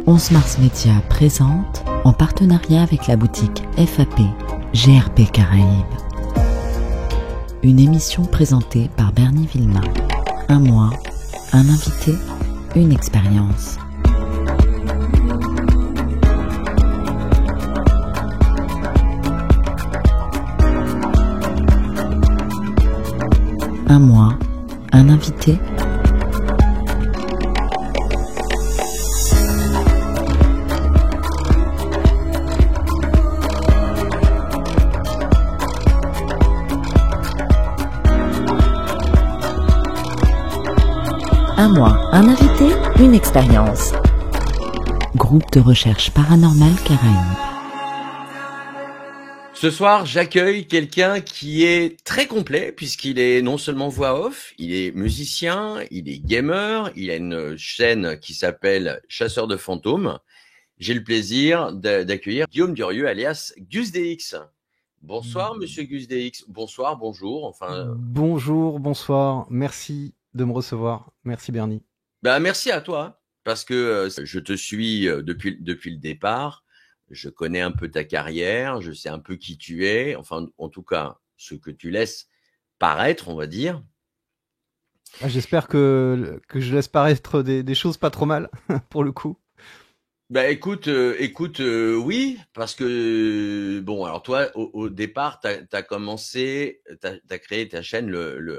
11 Mars Média présente, en partenariat avec la boutique FAP, GRP Caraïbes. Une émission présentée par Bernie Villemain. Un mois, un invité, une expérience. Un mois, un invité, un mois, un invité, une expérience. Groupe de recherche paranormale Caraïbes. Ce soir, j'accueille quelqu'un qui est très complet puisqu'il est non seulement voix off, il est musicien, il est gamer, il a une chaîne qui s'appelle Chasseur de fantômes. J'ai le plaisir d'accueillir Guillaume Durieux alias GusDX. Bonsoir Monsieur GusDX. Bonsoir, bonjour. Enfin. Bonjour, bonsoir. Merci de me recevoir. Merci Bernie. Merci à toi parce que je te suis depuis le départ. Je connais un peu ta carrière, je sais un peu qui tu es, enfin, en tout cas, ce que tu laisses paraître, on va dire. J'espère que je laisse paraître des choses pas trop mal, pour le coup. Écoute, oui, parce que, bon, alors toi, au départ, t'as commencé, t'as créé ta chaîne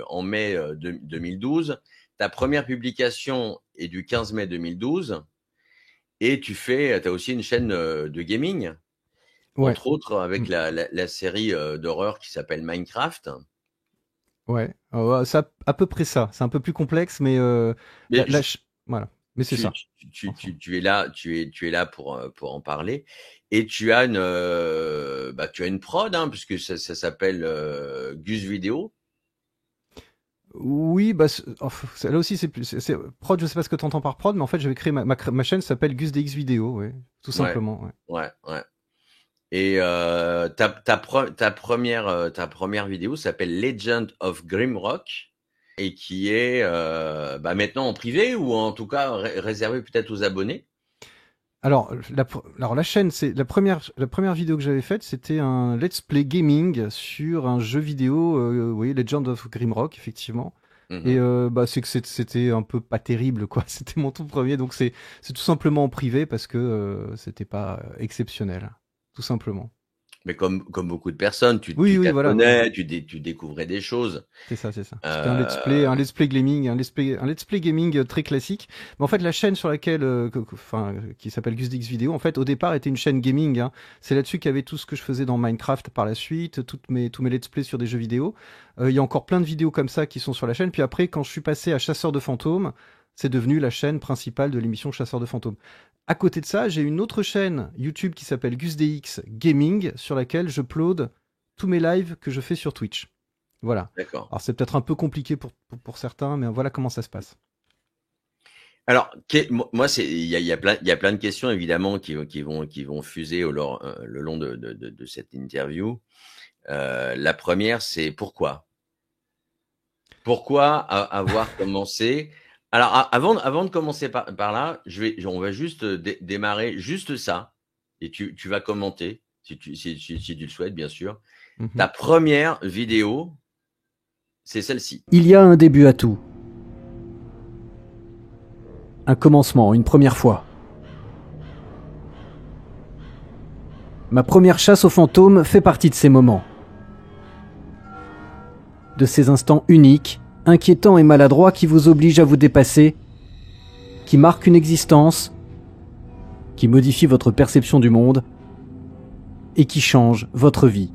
en mai 2012. Ta première publication est du 15 mai 2012. Et t'as aussi une chaîne de gaming, ouais. Entre autres avec la série d'horreur qui s'appelle Minecraft. Ouais, c'est à peu près ça. C'est un peu plus complexe, mais voilà. Mais c'est ça. Tu es là pour en parler. Et tu as une prod, hein, puisque ça s'appelle Gus Vidéo. Oui, là aussi c'est prod. Je sais pas ce que tu entends par prod, mais en fait j'avais créé ma chaîne s'appelle GusDX Vidéo, ouais, tout simplement. Ouais. Et ta première vidéo s'appelle Legend of Grimrock et qui est maintenant en privé ou en tout cas réservé peut-être aux abonnés. Alors la chaîne, c'est la première vidéo que j'avais faite, c'était un let's play gaming sur un jeu vidéo, oui, Legend of Grimrock, effectivement. Et c'est que c'était un peu pas terrible, quoi. C'était mon tout premier, donc c'est tout simplement en privé parce que c'était pas exceptionnel, tout simplement. Mais comme beaucoup de personnes, tu t'abonnais, voilà. Tu découvrais des choses. C'est ça. C'était un let's play gaming, un let's play gaming très classique. Mais en fait, la chaîne sur laquelle, qui s'appelle GusDX Vidéo, en fait, au départ, était une chaîne gaming. Hein. C'est là-dessus qu'il y avait tout ce que je faisais dans Minecraft par la suite, tous mes let's play sur des jeux vidéo. Il y a encore plein de vidéos comme ça qui sont sur la chaîne. Puis après, quand je suis passé à Chasseur de fantômes, c'est devenu la chaîne principale de l'émission Chasseur de fantômes. À côté de ça, j'ai une autre chaîne YouTube qui s'appelle GusDX Gaming, sur laquelle je upload tous mes lives que je fais sur Twitch. Voilà. D'accord. Alors c'est peut-être un peu compliqué pour certains, mais voilà comment ça se passe. Alors, moi, il y a plein de questions évidemment qui vont fuser le long de cette interview. La première, c'est pourquoi avoir commencé. Alors, avant de commencer par là, on va juste démarrer juste ça, et tu vas commenter si tu le souhaites, bien sûr. Ta première vidéo, c'est celle-ci. Il y a un début à tout. Un commencement, une première fois. Ma première chasse aux fantômes fait partie de ces moments. De ces instants uniques, inquiétants et maladroits qui vous obligent à vous dépasser, qui marquent une existence, qui modifient votre perception du monde et qui changent votre vie.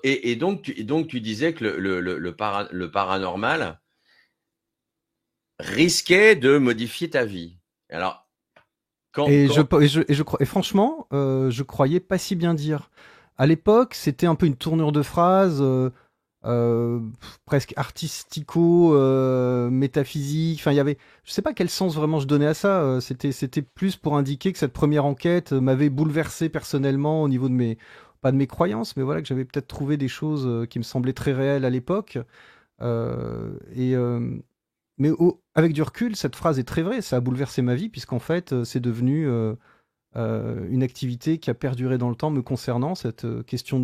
Et donc tu disais que le paranormal risquait de modifier ta vie. Alors, franchement, je croyais pas si bien dire. À l'époque, c'était un peu une tournure de phrase. Presque artistico, métaphysique. Enfin, il y avait, je sais pas quel sens vraiment je donnais à ça. C'était plus pour indiquer que cette première enquête m'avait bouleversé personnellement au niveau de pas de mes croyances, mais voilà, que j'avais peut-être trouvé des choses qui me semblaient très réelles à l'époque. Mais avec du recul, cette phrase est très vraie. Ça a bouleversé ma vie, puisqu'en fait, c'est devenu une activité qui a perduré dans le temps me concernant, cette question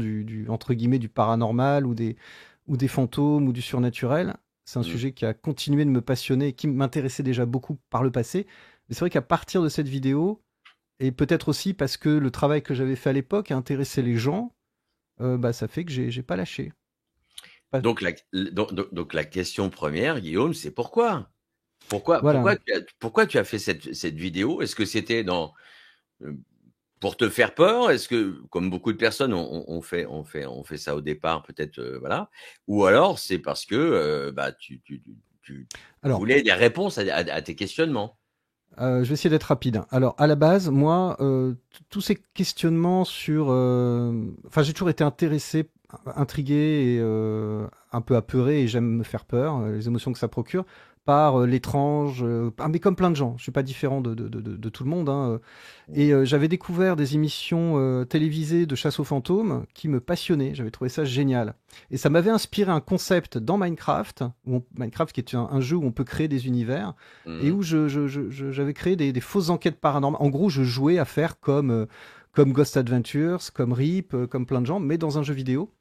entre guillemets, du paranormal ou des fantômes ou du surnaturel. C'est un sujet qui a continué de me passionner et qui m'intéressait déjà beaucoup par le passé. Mais c'est vrai qu'à partir de cette vidéo, et peut-être aussi parce que le travail que j'avais fait à l'époque a intéressé les gens, ça fait que j'ai pas lâché. Donc la question première, Guillaume, c'est pourquoi? Voilà. Pourquoi tu as fait cette vidéo? Est-ce que c'était pour te faire peur? Est-ce que, comme beaucoup de personnes on fait ça au départ, peut-être, voilà. Ou alors c'est parce que tu Alors, voulais des réponses à tes questionnements? je vais essayer d'être rapide. Alors, à la base, moi, tous ces questionnements sur... Enfin, j'ai toujours été intéressé, intrigué et un peu apeuré, et j'aime me faire peur, les émotions que ça procure, par l'étrange, mais comme plein de gens. Je suis pas différent de tout le monde, hein. Et j'avais découvert des émissions télévisées de chasse aux fantômes qui me passionnaient. J'avais trouvé ça génial. Et ça m'avait inspiré un concept dans Minecraft, Minecraft qui est un jeu où on peut créer des univers, et où j'avais créé des fausses enquêtes paranormales. En gros, je jouais à faire comme Ghost Adventures, comme RIP, comme plein de gens, mais dans un jeu vidéo.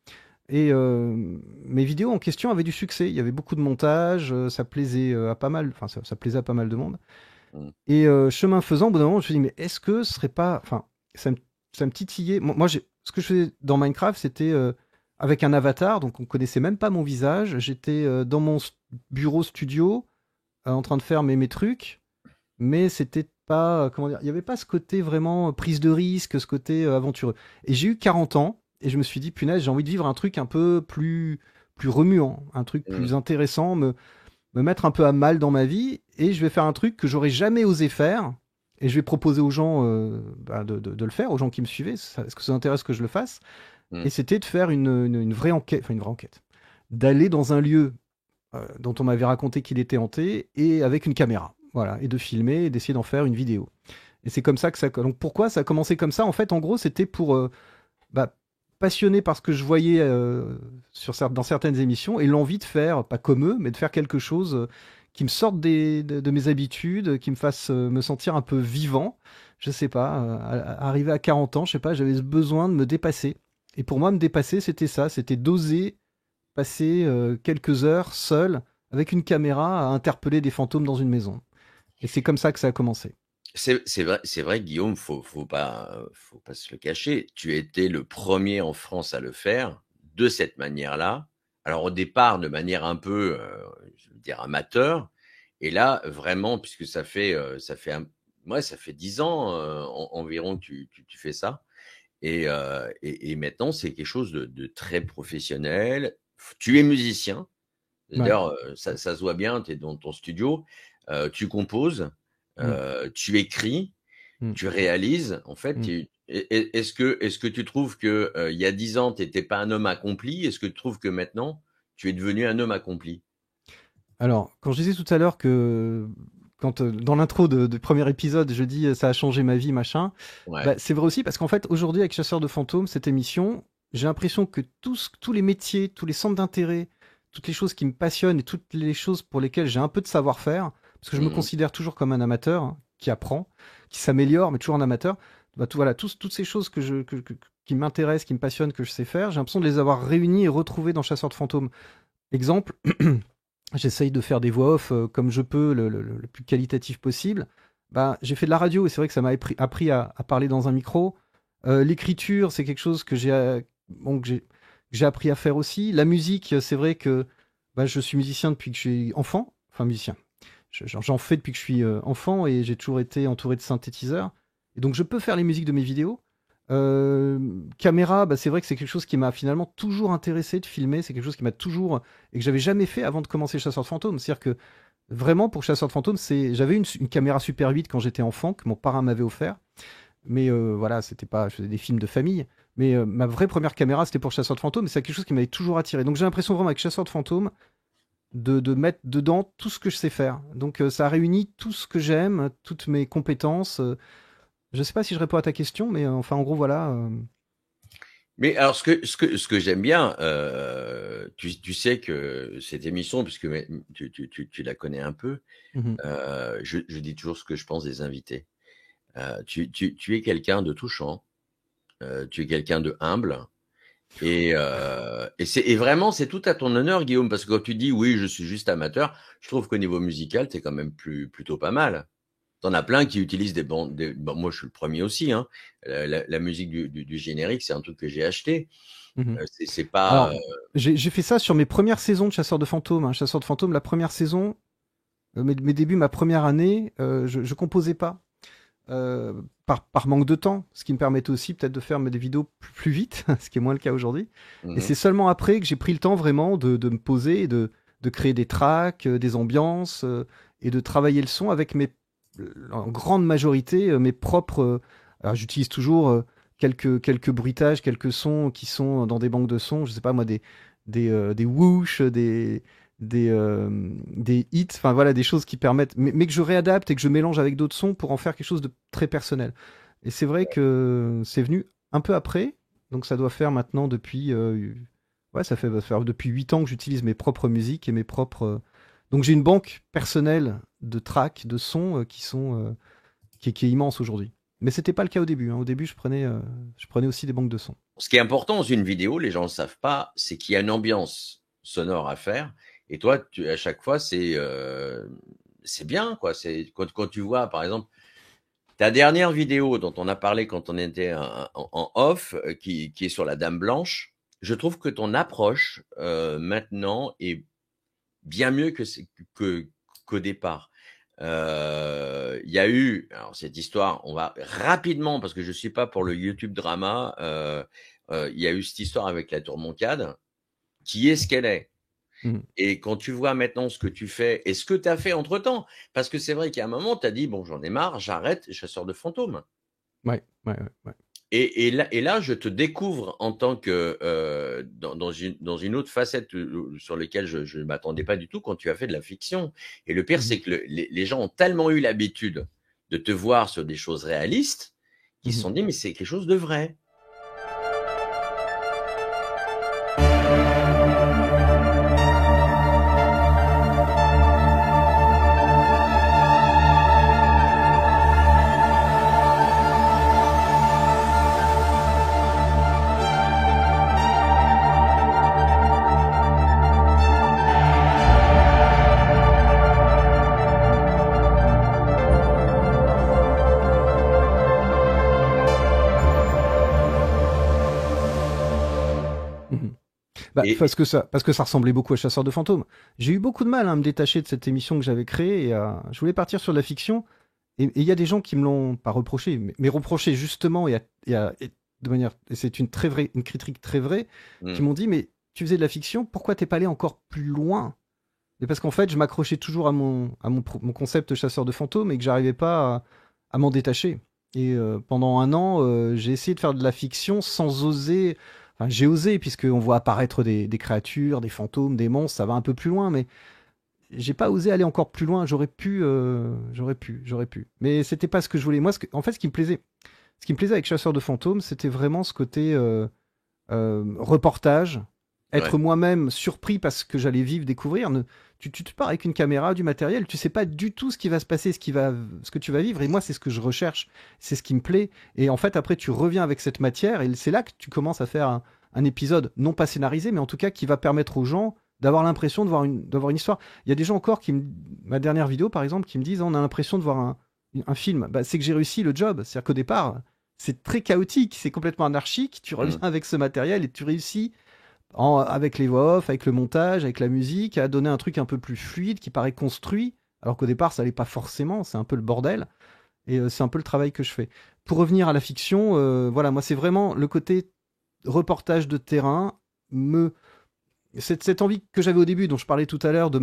Et mes vidéos en question avaient du succès. Il y avait beaucoup de montage, ça plaisait à pas mal, enfin ça plaisait à pas mal de monde. Et chemin faisant, au bout d'un moment, je me suis dit, mais est-ce que ce serait pas, enfin, ça me titillait. Moi, ce que je faisais dans Minecraft, c'était avec un avatar, donc on connaissait même pas mon visage. J'étais dans mon bureau studio, en train de faire mes trucs, mais c'était pas, comment dire, il y avait pas ce côté vraiment prise de risque, ce côté aventureux. Et j'ai eu 40 ans. Et je me suis dit, punaise, j'ai envie de vivre un truc un peu plus remuant, un truc plus intéressant, me mettre un peu à mal dans ma vie, et je vais faire un truc que j'aurais jamais osé faire, et je vais proposer aux gens de le faire, aux gens qui me suivaient. Est-ce que ça intéresse que je le fasse? Et c'était de faire une vraie enquête, enfin une vraie enquête, d'aller dans un lieu dont on m'avait raconté qu'il était hanté, et avec une caméra, voilà, et de filmer, et d'essayer d'en faire une vidéo. Et c'est comme ça que ça... Donc pourquoi ça a commencé comme ça? En fait, en gros, c'était pour... passionné par ce que je voyais dans certaines émissions, et l'envie de faire, pas comme eux, mais de faire quelque chose qui me sorte de mes habitudes, qui me fasse me sentir un peu vivant. Je sais pas, arrivé à 40 ans, je sais pas, j'avais ce besoin de me dépasser. Et pour moi, me dépasser, c'était ça, c'était d'oser passer quelques heures seul, avec une caméra, à interpeller des fantômes dans une maison. Et c'est comme ça que ça a commencé. C'est vrai, Guillaume, faut pas se le cacher. Tu étais le premier en France à le faire de cette manière-là. Alors au départ, de manière un peu, je veux dire, amateur. Et là, vraiment, puisque ça fait 10 ans environ que tu fais ça. Et maintenant, c'est quelque chose de très professionnel. Tu es musicien. D'ailleurs, ça se voit bien, tu es dans ton studio, tu composes. Tu écris, tu réalises. En fait, est-ce que tu trouves que il y a 10 ans, tu n'étais pas un homme accompli? Est-ce que tu trouves que maintenant, tu es devenu un homme accompli? Alors, quand je disais tout à l'heure que quand dans l'intro du premier épisode, je dis ça a changé ma vie, machin, c'est vrai aussi parce qu'en fait, aujourd'hui, avec Chasseurs de fantômes, cette émission, j'ai l'impression que tous les métiers, tous les centres d'intérêt, toutes les choses qui me passionnent et toutes les choses pour lesquelles j'ai un peu de savoir-faire, parce que je me considère toujours comme un amateur, hein, qui apprend, qui s'améliore, mais toujours un amateur. Voilà, toutes ces choses qui m'intéressent, qui me passionnent, que je sais faire, j'ai l'impression de les avoir réunies et retrouvées dans Chasseurs de fantômes. Exemple, j'essaye de faire des voix off comme je peux, le plus qualitatif possible. J'ai fait de la radio, et c'est vrai que ça m'a appris à parler dans un micro. L'écriture, c'est quelque chose que j'ai appris à faire aussi. La musique, c'est vrai que je suis musicien depuis que je suis enfant. Enfin, musicien. J'en fais depuis que je suis enfant, et j'ai toujours été entouré de synthétiseurs. Et donc, je peux faire les musiques de mes vidéos. Caméra, c'est vrai que c'est quelque chose qui m'a finalement toujours intéressé de filmer. C'est quelque chose qui m'a toujours... et que j'avais jamais fait avant de commencer Chasseur de fantômes. C'est-à-dire que, vraiment, pour Chasseur de fantômes, j'avais une caméra Super 8 quand j'étais enfant, que mon parrain m'avait offert. Mais voilà, c'était pas... je faisais des films de famille. Mais ma vraie première caméra, c'était pour Chasseur de fantômes, et c'est quelque chose qui m'avait toujours attiré. Donc j'ai l'impression vraiment avec Chasseur de fantômes de mettre dedans tout ce que je sais faire. Donc ça réunit tout ce que j'aime, toutes mes compétences. Je sais pas si je réponds à ta question, mais enfin en gros voilà. Mais alors, ce que j'aime bien, tu sais que cette émission, puisque tu la connais un peu, Mhm. je dis toujours ce que je pense des invités. Tu es quelqu'un de touchant, tu es quelqu'un de humble, et vraiment, c'est tout à ton honneur, Guillaume, parce que quand tu dis oui, je suis juste amateur, je trouve qu'au niveau musical, t'es quand même plutôt pas mal. T'en as plein qui utilisent bon, moi, je suis le premier aussi, hein. La musique du générique, c'est un truc que j'ai acheté. Mhm. C'est pas. Alors, j'ai fait ça sur mes premières saisons de Chasseurs de fantômes, hein. Chasseurs de fantômes, la première saison, mes débuts, ma première année, je composais pas. Par manque de temps, ce qui me permettait aussi peut-être de faire des vidéos plus vite, ce qui est moins le cas aujourd'hui. Et c'est seulement après que j'ai pris le temps vraiment de me poser et de créer des tracks, des ambiances, et de travailler le son avec en grande majorité, mes propres. Alors j'utilise toujours quelques bruitages, quelques sons qui sont dans des banques de sons, je sais pas moi, des whoosh, des hits, enfin voilà, des choses qui permettent, mais que je réadapte et que je mélange avec d'autres sons pour en faire quelque chose de très personnel. Et c'est vrai que c'est venu un peu après, donc ça doit faire maintenant depuis, ouais, ça fait faire depuis 8 ans que j'utilise mes propres musiques et mes propres. Donc j'ai une banque personnelle de tracks, de sons qui est immense aujourd'hui. Mais c'était pas le cas au début, hein. Au début, je prenais aussi des banques de sons. Ce qui est important dans une vidéo, les gens ne le savent pas, c'est qu'il y a une ambiance sonore à faire. Et toi, à chaque fois, c'est bien, quoi. C'est quand tu vois, par exemple, ta dernière vidéo dont on a parlé quand on était en off, qui est sur la Dame Blanche, je trouve que ton approche maintenant est bien mieux qu'au départ. Il y a eu, alors cette histoire, on va rapidement, parce que je suis pas pour le YouTube drama, il y a eu cette histoire avec la Tour Moncade, qui est ce qu'elle est. Mhm. Et quand tu vois maintenant ce que tu fais et ce que tu as fait entre-temps, parce que c'est vrai qu'à un moment, tu as dit, bon, j'en ai marre, j'arrête, chasseur de fantômes. Ouais, ouais, ouais. Et là, je te découvre en tant que dans une autre facette sur laquelle je ne m'attendais pas du tout quand tu as fait de la fiction. Et le pire, Mhm. c'est que les gens ont tellement eu l'habitude de te voir sur des choses réalistes qu'ils se Mhm. sont dit, mais c'est quelque chose de vrai. Mhm. Bah, Et parce que ça ressemblait beaucoup à Chasseurs de fantômes. J'ai eu beaucoup de mal, hein, à me détacher de cette émission que j'avais créée je voulais partir sur la fiction. Et il y a des gens qui me l'ont pas reproché, mais reproché justement et de manière, et c'est une critique très vraie, qui m'ont dit, mais tu faisais de la fiction, pourquoi t'es pas allé encore plus loin? Et parce qu'en fait, je m'accrochais toujours mon concept chasseur de fantômes et que j'arrivais pas à m'en détacher. Et pendant un an, j'ai essayé de faire de la fiction sans oser. Enfin, j'ai osé, puisqu'on voit apparaître des créatures, des fantômes, des monstres, ça va un peu plus loin, mais j'ai pas osé aller encore plus loin. J'aurais pu. Mais c'était pas ce que je voulais. Moi, en fait, ce qui me plaisait avec Chasseur de fantômes, c'était vraiment ce côté reportage, ouais. être moi-même surpris parce que j'allais vivre, découvrir. Tu te pars avec une caméra, du matériel, tu sais pas du tout ce qui va se passer, ce que tu vas vivre. Et moi, c'est ce que je recherche, c'est ce qui me plaît. Et en fait, après, tu reviens avec cette matière et c'est là que tu commences à faire un épisode, non pas scénarisé, mais en tout cas qui va permettre aux gens d'avoir l'impression d'avoir une histoire. Il y a des gens encore ma dernière vidéo par exemple, qui me disent on a l'impression de voir un film. Bah, c'est que j'ai réussi le job. C'est-à-dire qu'au départ, c'est très chaotique, c'est complètement anarchique. Tu reviens avec ce matériel et tu réussis avec les voix off, avec le montage, avec la musique, à donner un truc un peu plus fluide, qui paraît construit, alors qu'au départ ça l'est pas forcément, c'est un peu le bordel. Et c'est un peu le travail que je fais. Pour revenir à la fiction, voilà, moi c'est vraiment le côté reportage de terrain, cette envie que j'avais au début, dont je parlais tout à l'heure, de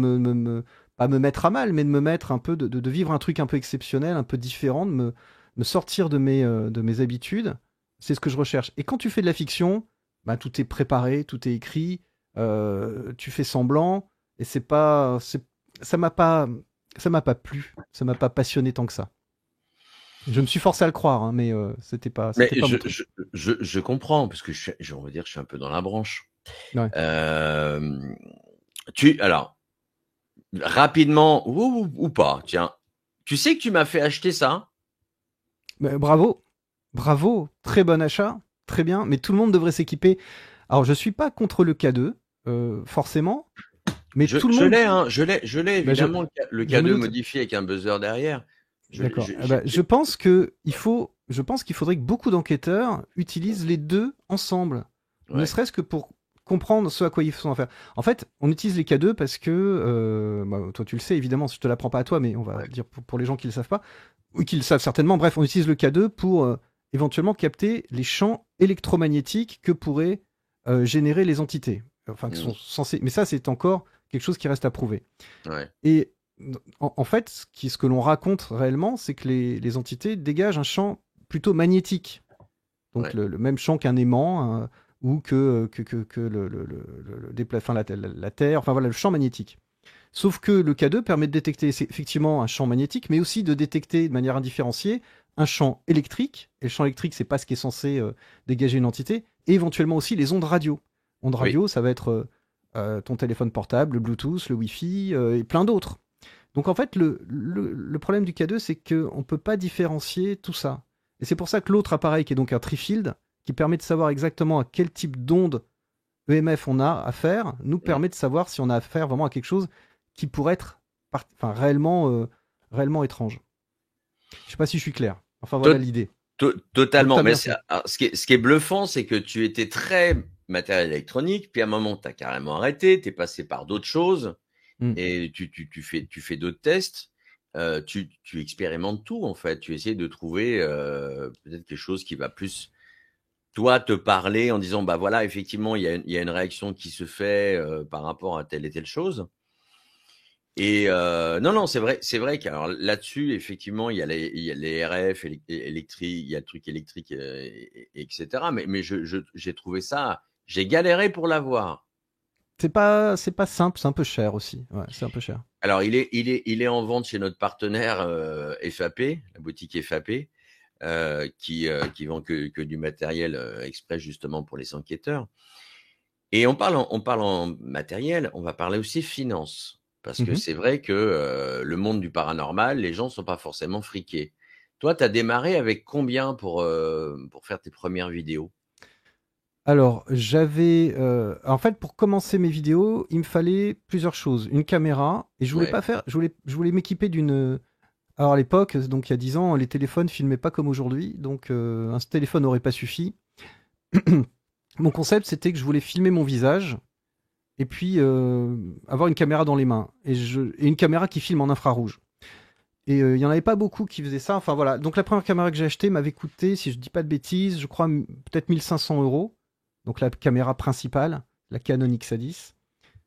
pas me mettre à mal, mais de me mettre un peu, de vivre un truc un peu exceptionnel, un peu différent, de me sortir de mes habitudes. C'est ce que je recherche. Et quand tu fais de la fiction, bah, tout est préparé, tout est écrit, tu fais semblant, et ça m'a pas plu, ça m'a pas passionné tant que ça. Je me suis forcé à le croire, hein, mais c'était pas Mais mon truc. je comprends, parce que on va dire, je suis un peu dans la branche. Ouais. Alors, rapidement, ou pas, tiens. Tu sais que tu m'as fait acheter ça? Mais bravo, très bon achat, très bien, mais tout le monde devrait s'équiper. Alors, je suis pas contre le K2, forcément, mais tout le Je monde. l'ai, hein, je l'ai Bah, évidemment, le je me K2 doute. modifié avec un buzzer derrière. D'accord. Je pense qu'il faudrait que beaucoup d'enquêteurs utilisent les deux ensemble, ne Ouais. serait-ce que pour comprendre ce à quoi ils sont affaire. En fait, on utilise les K2 parce que, toi tu le sais évidemment, je te l'apprends pas à toi, mais on va Ouais. dire pour les gens qui le savent pas, ou qui le savent certainement. Bref, on utilise le K2 pour éventuellement capter les champs électromagnétiques que pourraient générer les entités. Enfin, qui sont censés. Mais ça, c'est encore quelque chose qui reste à prouver. Ouais. Et en fait, ce que l'on raconte réellement, c'est que les entités dégagent un champ plutôt magnétique. Donc Ouais. le même champ qu'un aimant ou que la Terre, enfin voilà, le champ magnétique. Sauf que le K2 permet de détecter effectivement un champ magnétique, mais aussi de détecter de manière indifférenciée un champ électrique. Et le champ électrique, c'est pas ce qui est censé dégager une entité. Et éventuellement aussi les ondes radio. Ondes radio, ça va être ton téléphone portable, le Bluetooth, le Wi-Fi et plein d'autres. Donc en fait, le problème du K2, c'est qu'on ne peut pas différencier tout ça. Et c'est pour ça que l'autre appareil, qui est donc un Trifield, qui permet de savoir exactement à quel type d'onde EMF on a affaire, nous permet de savoir si on a affaire vraiment à quelque chose qui pourrait être réellement étrange. Je sais pas si je suis clair. Enfin voilà l'idée. Totalement. Mais ce qui est bluffant, c'est que tu étais très matériel électronique, puis à un moment, tu as carrément arrêté, tu es passé par d'autres choses, et tu fais d'autres tests. Tu expérimentes tout, en fait. Tu essaies de trouver peut-être quelque chose qui va plus, toi, te parler en disant, bah voilà, effectivement, il y a une réaction qui se fait par rapport à telle et telle chose. Et non, c'est vrai qu'alors là-dessus, effectivement, il y a les RF électriques, il y a le truc électrique, etc. Mais j'ai trouvé ça, j'ai galéré pour l'avoir. C'est pas simple, c'est un peu cher aussi. Ouais, c'est un peu cher. Alors, il est en vente chez notre partenaire FAP, la boutique FAP, qui vend que du matériel exprès justement pour les enquêteurs. Et on parle en matériel, on va parler aussi finance. Parce que c'est vrai que le monde du paranormal, les gens ne sont pas forcément friqués. Toi, tu as démarré avec combien pour faire tes premières vidéos? Alors, j'avais... en fait, pour commencer mes vidéos, il me fallait plusieurs choses. Une caméra, et je voulais pas faire... Je voulais m'équiper d'une... Alors à l'époque, donc il y a 10 ans, les téléphones filmaient pas comme aujourd'hui, donc un téléphone n'aurait pas suffi. Mon concept, c'était que je voulais filmer mon visage, et puis avoir une caméra dans les mains, et une caméra qui filme en infrarouge. Et il y en avait pas beaucoup qui faisaient ça, enfin voilà. Donc la première caméra que j'ai achetée m'avait coûté, si je dis pas de bêtises, je crois peut-être 1 500 €. Donc la caméra principale, la Canon XA10.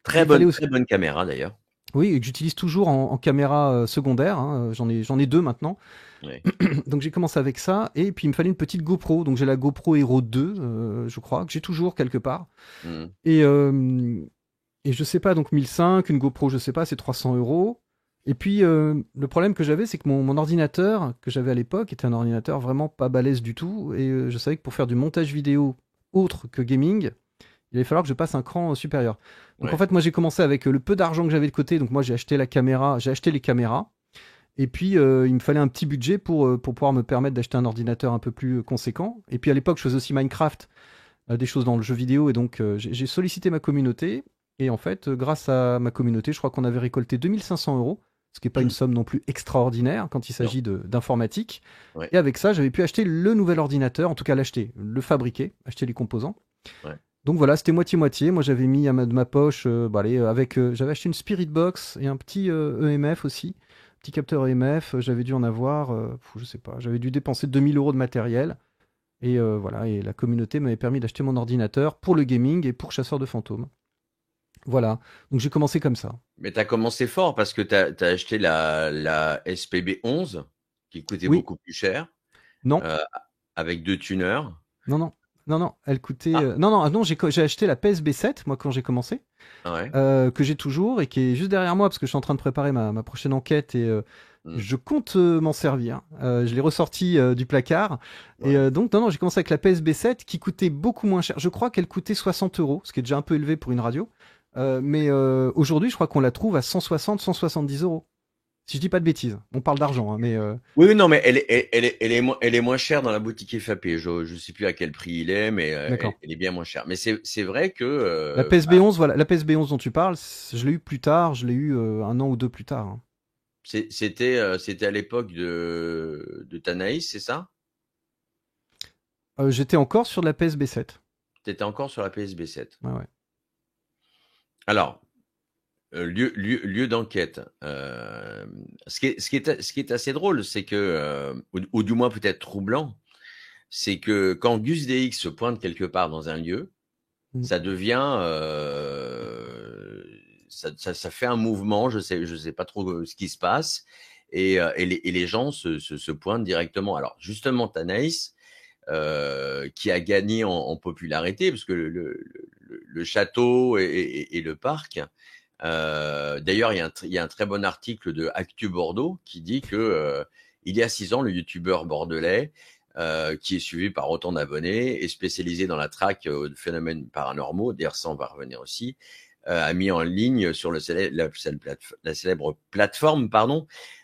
Très bonne caméra d'ailleurs. Oui, et que j'utilise toujours en caméra secondaire, hein. J'en ai 2 maintenant. Ouais. Donc j'ai commencé avec ça, et puis il me fallait une petite GoPro. Donc j'ai la GoPro Hero 2, je crois, que j'ai toujours quelque part. Et je sais pas, donc 1005, une GoPro, je sais pas, c'est 300 €. Et puis le problème que j'avais, c'est que mon ordinateur que j'avais à l'époque était un ordinateur vraiment pas balèze du tout, et je savais que pour faire du montage vidéo autre que gaming, il allait falloir que je passe un cran supérieur. Donc en fait, moi j'ai commencé avec le peu d'argent que j'avais de côté, donc moi j'ai acheté les caméras, et puis il me fallait un petit budget pour pouvoir me permettre d'acheter un ordinateur un peu plus conséquent. Et puis à l'époque, je faisais aussi Minecraft, des choses dans le jeu vidéo, et donc j'ai sollicité ma communauté, et en fait, grâce à ma communauté, je crois qu'on avait récolté 2500 €, ce qui n'est pas une somme non plus extraordinaire quand il s'agit d'informatique. Ouais. Et avec ça, j'avais pu acheter le nouvel ordinateur, en tout cas le fabriquer, acheter les composants. Ouais. Donc voilà, c'était moitié-moitié. Moi, j'avais mis de ma poche, j'avais acheté une Spirit Box et un petit EMF aussi, petit capteur EMF. J'avais dû en avoir, je sais pas, j'avais dû dépenser 2000 € de matériel. Et voilà, et la communauté m'avait permis d'acheter mon ordinateur pour le gaming et pour Chasseur de fantômes. Voilà, donc j'ai commencé comme ça. Mais tu as commencé fort parce que tu as acheté la SPB 11 qui coûtait beaucoup plus cher. Non. Avec 2 tuners. Non, elle coûtait... Non, j'ai acheté la PSB 7, moi, quand j'ai commencé, que j'ai toujours et qui est juste derrière moi parce que je suis en train de préparer ma prochaine enquête, et Je compte m'en servir. Je l'ai ressorti du placard. Ouais. Et donc, non, j'ai commencé avec la PSB 7 qui coûtait beaucoup moins cher. Je crois qu'elle coûtait 60 €, ce qui est déjà un peu élevé pour une radio. Mais aujourd'hui, je crois qu'on la trouve à 160, 170 €. Si je dis pas de bêtises. On parle d'argent, hein, mais Oui, non, mais elle est moins chère dans la boutique FAP. Je sais plus à quel prix il est, mais D'accord. elle est bien moins chère. Mais c'est vrai que la PSB 11, voilà, la PSB 11 dont tu parles, je l'ai eu plus tard. Je l'ai eu un an ou deux plus tard. Hein. c'était à l'époque de Tanaïs, c'est ça? J'étais encore sur de la PSB 7. T'étais encore sur la PSB 7. Ouais, ouais. Alors, lieu d'enquête. Ce qui est assez drôle, c'est que, ou du moins peut-être troublant, c'est que quand Gus DX se pointe quelque part dans un lieu, ça devient, ça fait un mouvement. Je sais pas trop ce qui se passe, et les gens se pointent directement. Alors justement, Tanaïs, qui a gagné en popularité, parce que le château et le parc. D'ailleurs, il y a un très bon article de Actu Bordeaux qui dit que il y a 6 ans, le youtubeur bordelais, qui est suivi par autant d'abonnés et spécialisé dans la traque de phénomènes paranormaux, d'ailleurs ça on va revenir aussi, a mis en ligne sur la célèbre plateforme,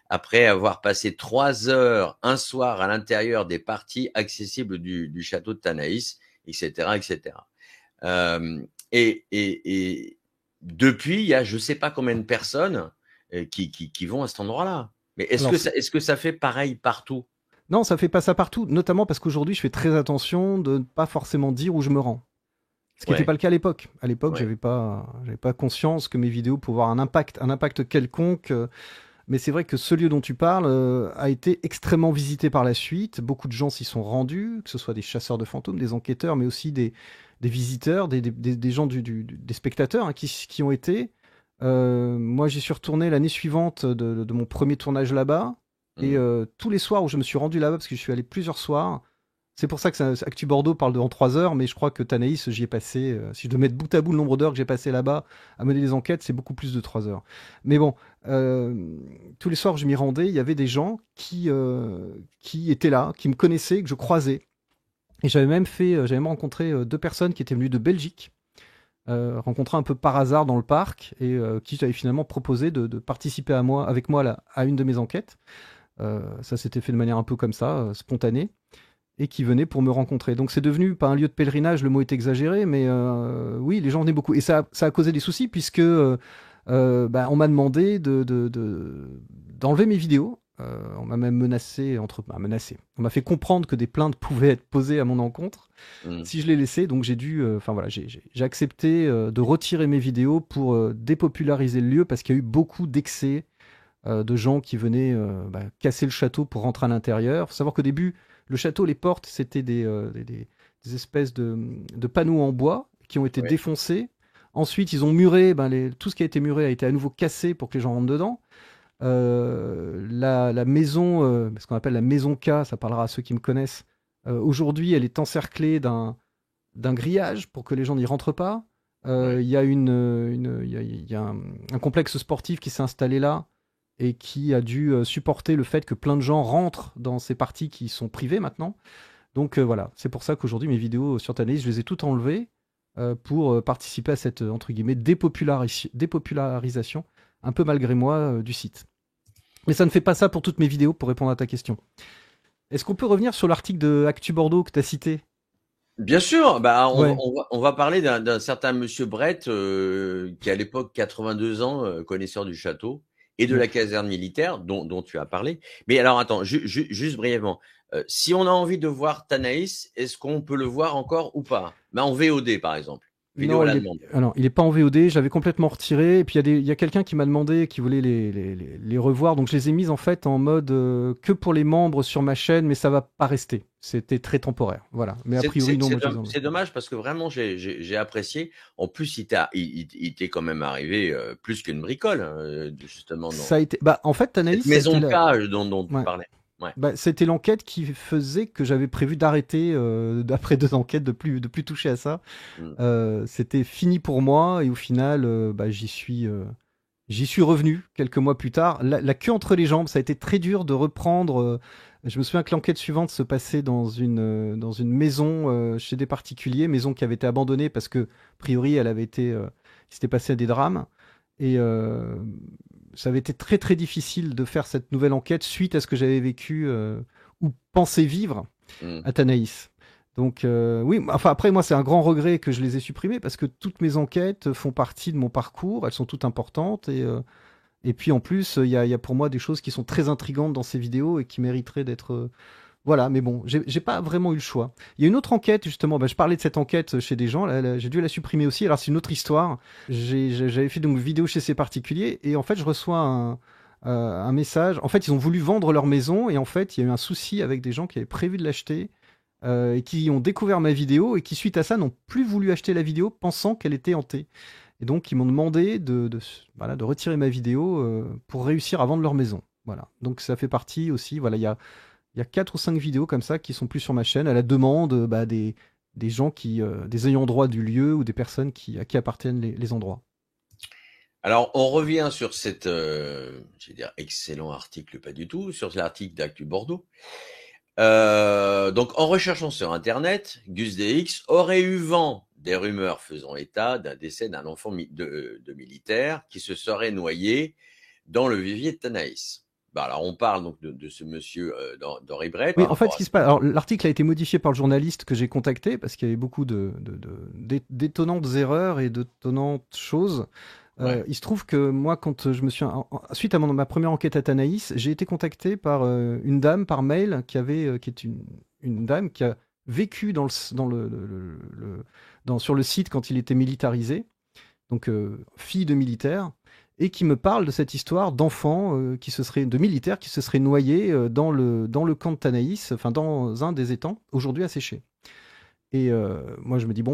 après avoir passé 3 heures un soir à l'intérieur des parties accessibles du château de Tanaïs, etc., etc. Et depuis, il y a je sais pas combien de personnes qui vont à cet endroit-là. Mais est-ce que ça fait pareil partout? Non, ça fait pas ça partout, notamment parce qu'aujourd'hui, je fais très attention de ne pas forcément dire où je me rends. Ce qui n'était pas le cas à l'époque. À l'époque, j'avais pas conscience que mes vidéos pouvaient avoir un impact quelconque. Mais c'est vrai que ce lieu dont tu parles a été extrêmement visité par la suite. Beaucoup de gens s'y sont rendus, que ce soit des chasseurs de fantômes, des enquêteurs, mais aussi des visiteurs, des gens, des spectateurs hein, qui ont été. Moi, j'y suis retourné l'année suivante de mon premier tournage là-bas. Et tous les soirs où je me suis rendu là-bas, parce que je suis allé plusieurs soirs, c'est pour ça que Actu Bordeaux parle en 3 heures, mais je crois que Tanaïs, j'y ai passé, si je dois mettre bout à bout le nombre d'heures que j'ai passé là-bas à mener des enquêtes, c'est beaucoup plus de 3 heures. Mais bon, tous les soirs où je m'y rendais, il y avait des gens qui étaient là, qui me connaissaient, que je croisais. Et j'avais même rencontré 2 personnes qui étaient venues de Belgique, rencontrées un peu par hasard dans le parc, et qui j'avais finalement proposé de participer avec moi là, à une de mes enquêtes. Ça s'était fait de manière un peu comme ça, spontanée, et qui venaient pour me rencontrer. Donc c'est devenu, pas un lieu de pèlerinage, le mot est exagéré, mais oui, les gens venaient beaucoup. Et ça a causé des soucis, puisque on m'a demandé d'enlever mes vidéos. On m'a même menacé. On m'a fait comprendre que des plaintes pouvaient être posées à mon encontre si je les laissais. Donc j'ai dû, j'ai accepté de retirer mes vidéos pour dépopulariser le lieu, parce qu'il y a eu beaucoup d'excès de gens qui venaient casser le château pour rentrer à l'intérieur. Il faut savoir qu'au début, le château, les portes, c'était des espèces de panneaux en bois qui ont été défoncés. Ensuite, ils ont muré. Tout ce qui a été muré a été à nouveau cassé pour que les gens rentrent dedans. La maison, ce qu'on appelle la maison K, ça parlera à ceux qui me connaissent. Aujourd'hui, elle est encerclée d'un grillage pour que les gens n'y rentrent pas. Il y a un complexe sportif qui s'est installé là, et qui a dû supporter le fait que plein de gens rentrent dans ces parties qui sont privées maintenant. Donc voilà, c'est pour ça qu'aujourd'hui mes vidéos sur Tanaïs, je les ai toutes enlevées pour participer à cette entre guillemets dépopularisation, un peu malgré moi, du site. Mais ça ne fait pas ça pour toutes mes vidéos, pour répondre à ta question. Est-ce qu'on peut revenir sur l'article de Actu Bordeaux que tu as cité ? Bien sûr, on va parler d'un certain monsieur Brett, qui à l'époque 82 ans, connaisseur du château et de la caserne militaire dont tu as parlé. Mais alors attends, juste brièvement, si on a envie de voir Tanaïs, est-ce qu'on peut le voir encore ou pas? En VOD par exemple. Non, il est pas en VOD, je l'avais complètement retiré, et puis il y a quelqu'un qui m'a demandé qui voulait les revoir, donc je les ai mises en fait en mode que pour les membres sur ma chaîne, mais ça va pas rester. C'était très temporaire, voilà. Mais a priori non. C'est dommage, parce que vraiment j'ai apprécié. En plus, il t'est quand même arrivé plus qu'une bricole, justement. Ça a été, en fait, Tanaïs, maison de cage dont tu parlais. Ouais. C'était l'enquête qui faisait que j'avais prévu d'arrêter après 2 enquêtes, de plus toucher à ça. C'était fini pour moi, et au final, j'y suis J'y suis revenu quelques mois plus tard. La queue entre les jambes, ça a été très dur de reprendre. Je me souviens que l'enquête suivante se passait dans une maison chez des particuliers, maison qui avait été abandonnée parce que, a priori, il s'était passé des drames. Et ça avait été très très difficile de faire cette nouvelle enquête suite à ce que j'avais vécu ou pensé vivre à Tanaïs. Donc oui, enfin après moi c'est un grand regret que je les ai supprimés parce que toutes mes enquêtes font partie de mon parcours, elles sont toutes importantes et puis en plus il y a pour moi des choses qui sont très intrigantes dans ces vidéos et qui mériteraient d'être voilà, mais bon, j'ai pas vraiment eu le choix. Il y a une autre enquête justement, je parlais de cette enquête chez des gens, j'ai dû la supprimer aussi. Alors c'est une autre histoire. J'avais fait donc une vidéo chez ces particuliers et en fait je reçois un message. En fait ils ont voulu vendre leur maison et en fait il y a eu un souci avec des gens qui avaient prévu de l'acheter. Et qui ont découvert ma vidéo et qui, suite à ça, n'ont plus voulu acheter la vidéo pensant qu'elle était hantée. Et donc, ils m'ont demandé de retirer ma vidéo pour réussir à vendre leur maison. Voilà. Donc, ça fait partie aussi. Voilà, il y a 4 ou 5 vidéos comme ça qui sont plus sur ma chaîne à la demande des gens des ayants droit du lieu ou des personnes à qui appartiennent les endroits. Alors, on revient sur cet excellent article, pas du tout, sur l'article d'Actu Bordeaux. Donc, en recherchant sur Internet, Gus DX aurait eu vent des rumeurs faisant état d'un décès d'un enfant de militaire qui se serait noyé dans le vivier de Tanaïs. Alors, on parle donc de ce monsieur d'Henri Brett. Oui, en fait, ce qui se passe. Alors, l'article a été modifié par le journaliste que j'ai contacté parce qu'il y avait beaucoup d'étonnantes erreurs et d'étonnantes choses. Ouais. Il se trouve que moi, quand je me suis suite à ma première enquête à Tanaïs, j'ai été contacté par une dame par mail qui est une dame qui a vécu sur le site quand il était militarisé, donc fille de militaire, et qui me parle de cette histoire d'enfants de militaires qui se seraient noyés dans le camp de Tanaïs, enfin dans un des étangs, aujourd'hui asséchés. Et moi, je me dis,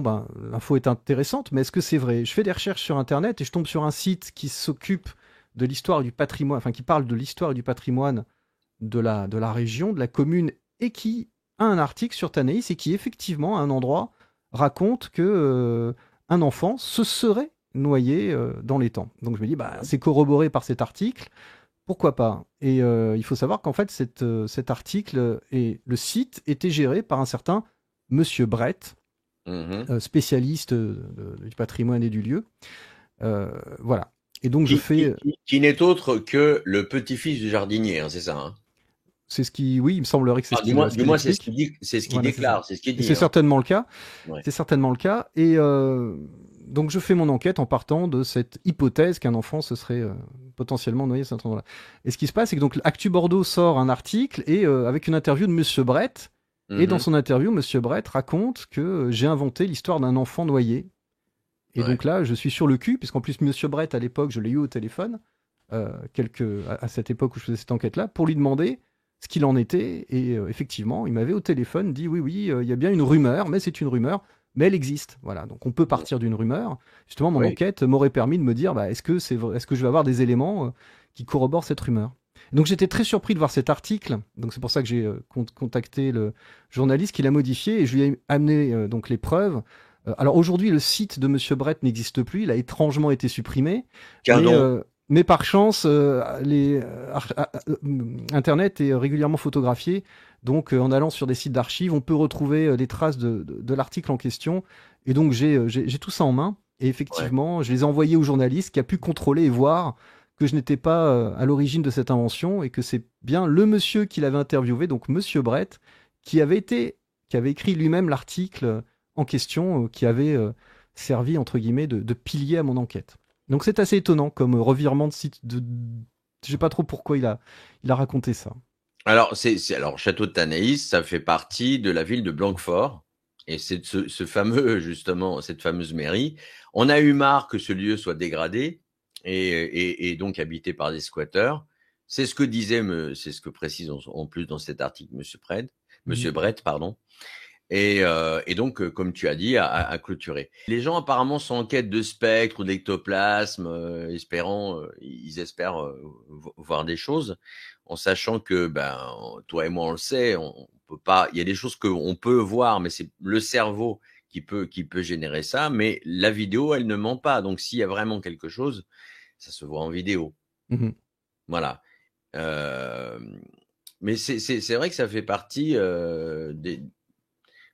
l'info est intéressante, mais est-ce que c'est vrai? Je fais des recherches sur Internet et je tombe sur un site qui s'occupe de l'histoire du patrimoine, enfin qui parle de l'histoire et du patrimoine de la région, de la commune, et qui a un article sur Tanaïs et qui, effectivement, à un endroit, raconte que un enfant se serait noyé dans l'étang. Donc je me dis, c'est corroboré par cet article, pourquoi pas? Et il faut savoir qu'en fait, cet article et le site étaient gérés par un certain Monsieur Brett, spécialiste du patrimoine et du lieu. Voilà. Et donc qui n'est autre que le petit-fils du jardinier, c'est ça, hein? C'est ce qui, oui, il me semblerait que c'est ce qu'il dit. Du moins, c'est ce qu'il dit, c'est ce qu'il déclare, c'est ce qu'il dit. C'est certainement le cas. Ouais. C'est certainement le cas. Et donc, je fais mon enquête en partant de cette hypothèse qu'un enfant se serait potentiellement noyé à cet endroit-là. Et ce qui se passe, c'est que donc Actu Bordeaux sort un article et avec une interview de Monsieur Brett. Et dans son interview, Monsieur Brett raconte que j'ai inventé l'histoire d'un enfant noyé. Et donc là, je suis sur le cul, puisqu'en plus, Monsieur Brett, à l'époque, je l'ai eu au téléphone, à cette époque où je faisais cette enquête-là, pour lui demander ce qu'il en était. Et effectivement, il m'avait au téléphone dit oui, il y a bien une rumeur, mais c'est une rumeur, mais elle existe. Voilà, donc on peut partir d'une rumeur. Justement, mon enquête m'aurait permis de me dire, est-ce que je vais avoir des éléments qui corroborent cette rumeur? Donc j'étais très surpris de voir cet article, donc c'est pour ça que j'ai contacté le journaliste qui l'a modifié et je lui ai amené donc les preuves. Alors aujourd'hui le site de Monsieur Brett n'existe plus, il a étrangement été supprimé, mais par chance Internet est régulièrement photographié, donc en allant sur des sites d'archives on peut retrouver des traces de l'article en question et donc j'ai tout ça en main et effectivement je les ai envoyés au journaliste qui a pu contrôler et voir que je n'étais pas à l'origine de cette invention et que c'est bien le monsieur qui l'avait interviewé, donc Monsieur Brett, qui avait écrit lui-même l'article en question, qui avait servi, entre guillemets, de pilier à mon enquête. Donc c'est assez étonnant comme revirement de site. Je sais pas trop pourquoi il a raconté ça. Alors, Château de Tanaïs, ça fait partie de la ville de Blanquefort. Et c'est ce fameux, justement, cette fameuse mairie. On a eu marre que ce lieu soit dégradé. Et donc habité par des squatteurs. C'est ce que précise en plus dans cet article Monsieur Brett, pardon. Et donc, comme tu as dit, à clôturer. Les gens apparemment sont en quête de spectres ou d'ectoplasme, ils espèrent voir des choses, en sachant que, toi et moi on le sait, on peut pas. Il y a des choses qu'on peut voir, mais c'est le cerveau qui peut générer ça. Mais la vidéo, elle ne ment pas. Donc, s'il y a vraiment quelque chose, ça se voit en vidéo. Mhm. Voilà. Mais c'est vrai que ça fait partie des.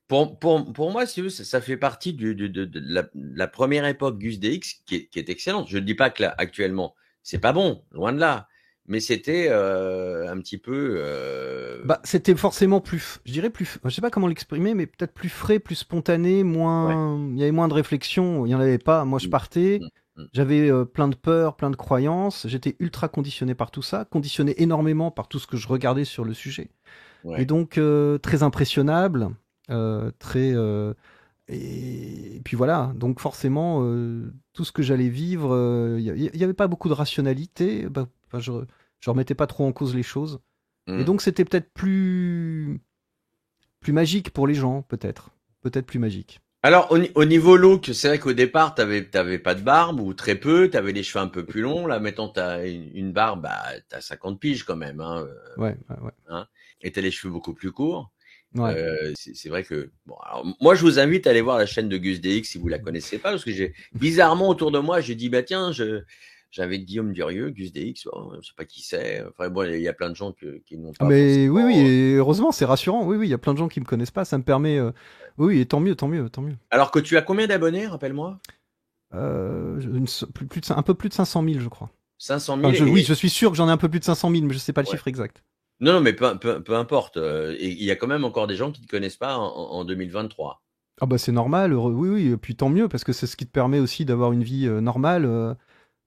Pour moi, si tu veux, ça fait partie de la première époque Gus DX qui est excellente. Je ne dis pas que là, actuellement, c'est pas bon, loin de là. Mais c'était un petit peu. Bah, c'était forcément plus, je dirais plus, je sais pas comment l'exprimer, mais peut-être plus frais, plus spontané, moins, il y avait moins de réflexion, il y en avait pas. Moi, je partais, j'avais plein de peurs, plein de croyances, j'étais ultra conditionné par tout ça, conditionné énormément par tout ce que je regardais sur le sujet. Ouais. Et donc, très impressionnable, très. Et puis voilà, donc forcément, tout ce que j'allais vivre, il n'y avait pas beaucoup de rationalité, bah, enfin, je remettais pas trop en cause les choses. Et donc c'était peut-être plus magique pour les gens, peut-être plus magique. Alors au niveau look, c'est vrai qu'au départ, t'avais pas de barbe ou très peu, t'avais les cheveux un peu plus longs. Là, mettons, t'as une barbe, bah t'as 50 piges quand même, hein. Ouais. Hein, et t'as les cheveux beaucoup plus courts. Ouais. C'est vrai que bon, alors, moi je vous invite à aller voir la chaîne de Gus DX si vous la connaissez pas, parce que j'ai bizarrement autour de moi, j'ai dit bah tiens, j'avais Guillaume Durieux, Gus DX, je sais pas qui c'est. Enfin bon, il y a plein de gens qui n'ont pas. Mais oui, et heureusement, c'est rassurant. Oui, il y a plein de gens qui me connaissent pas, ça me permet. Oui, et tant mieux. Alors que tu as combien d'abonnés, rappelle-moi? Un peu plus de 500 000, je crois. 500 000. Enfin, oui, je suis sûr que j'en ai un peu plus de 500 000, mais je sais pas le chiffre exact. Non, mais peu importe. Et il y a quand même encore des gens qui ne te connaissent pas en 2023. Ah bah c'est normal, oui, et puis tant mieux, parce que c'est ce qui te permet aussi d'avoir une vie normale.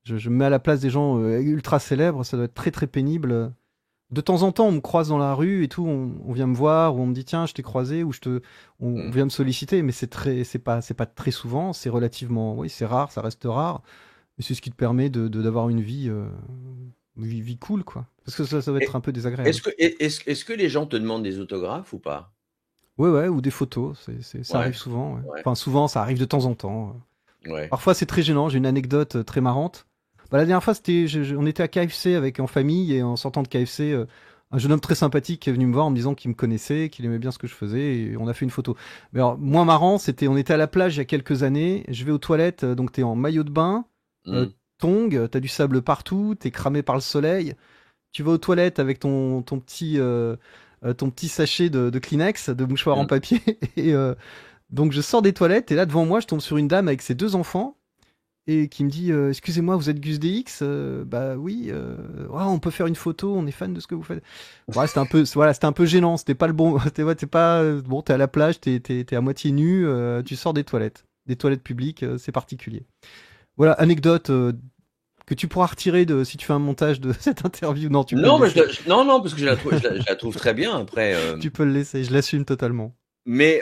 Je me mets à la place des gens ultra célèbres, ça doit être très très pénible. De temps en temps, on me croise dans la rue et tout, on vient me voir, ou on me dit tiens, je t'ai croisé, ou on vient me solliciter, mais c'est pas très souvent, c'est relativement, oui, c'est rare, ça reste rare, mais c'est ce qui te permet d'avoir une vie cool, quoi. Parce que ça va être un peu désagréable. Est-ce que les gens te demandent des autographes ou pas? Ouais, ou des photos, ça arrive souvent. Ouais. Enfin, souvent, ça arrive de temps en temps. Ouais. Parfois, c'est très gênant. J'ai une anecdote très marrante. Bah, la dernière fois, on était à KFC en famille, et en sortant de KFC, un jeune homme très sympathique est venu me voir en me disant qu'il me connaissait, qu'il aimait bien ce que je faisais, et on a fait une photo. Mais alors, moins marrant, on était à la plage il y a quelques années, je vais aux toilettes, donc t'es en maillot de bain, tongs, t'as du sable partout, t'es cramé par le soleil, tu vas aux toilettes avec ton petit sachet de Kleenex, de mouchoir en papier, et donc je sors des toilettes, et là devant moi, je tombe sur une dame avec ses 2 enfants, et qui me dit excusez-moi, vous êtes Gus DX? Bah oui, on peut faire une photo, on est fan de ce que vous faites. Ouais, c'était un peu gênant, c'était pas le bon. T'es à la plage, t'es à moitié nu, tu sors des toilettes publiques, c'est particulier. Voilà, anecdote que tu pourras retirer si tu fais un montage de cette interview. Non, non, parce que je la trouve très bien après. Tu peux le laisser, je l'assume totalement. Mais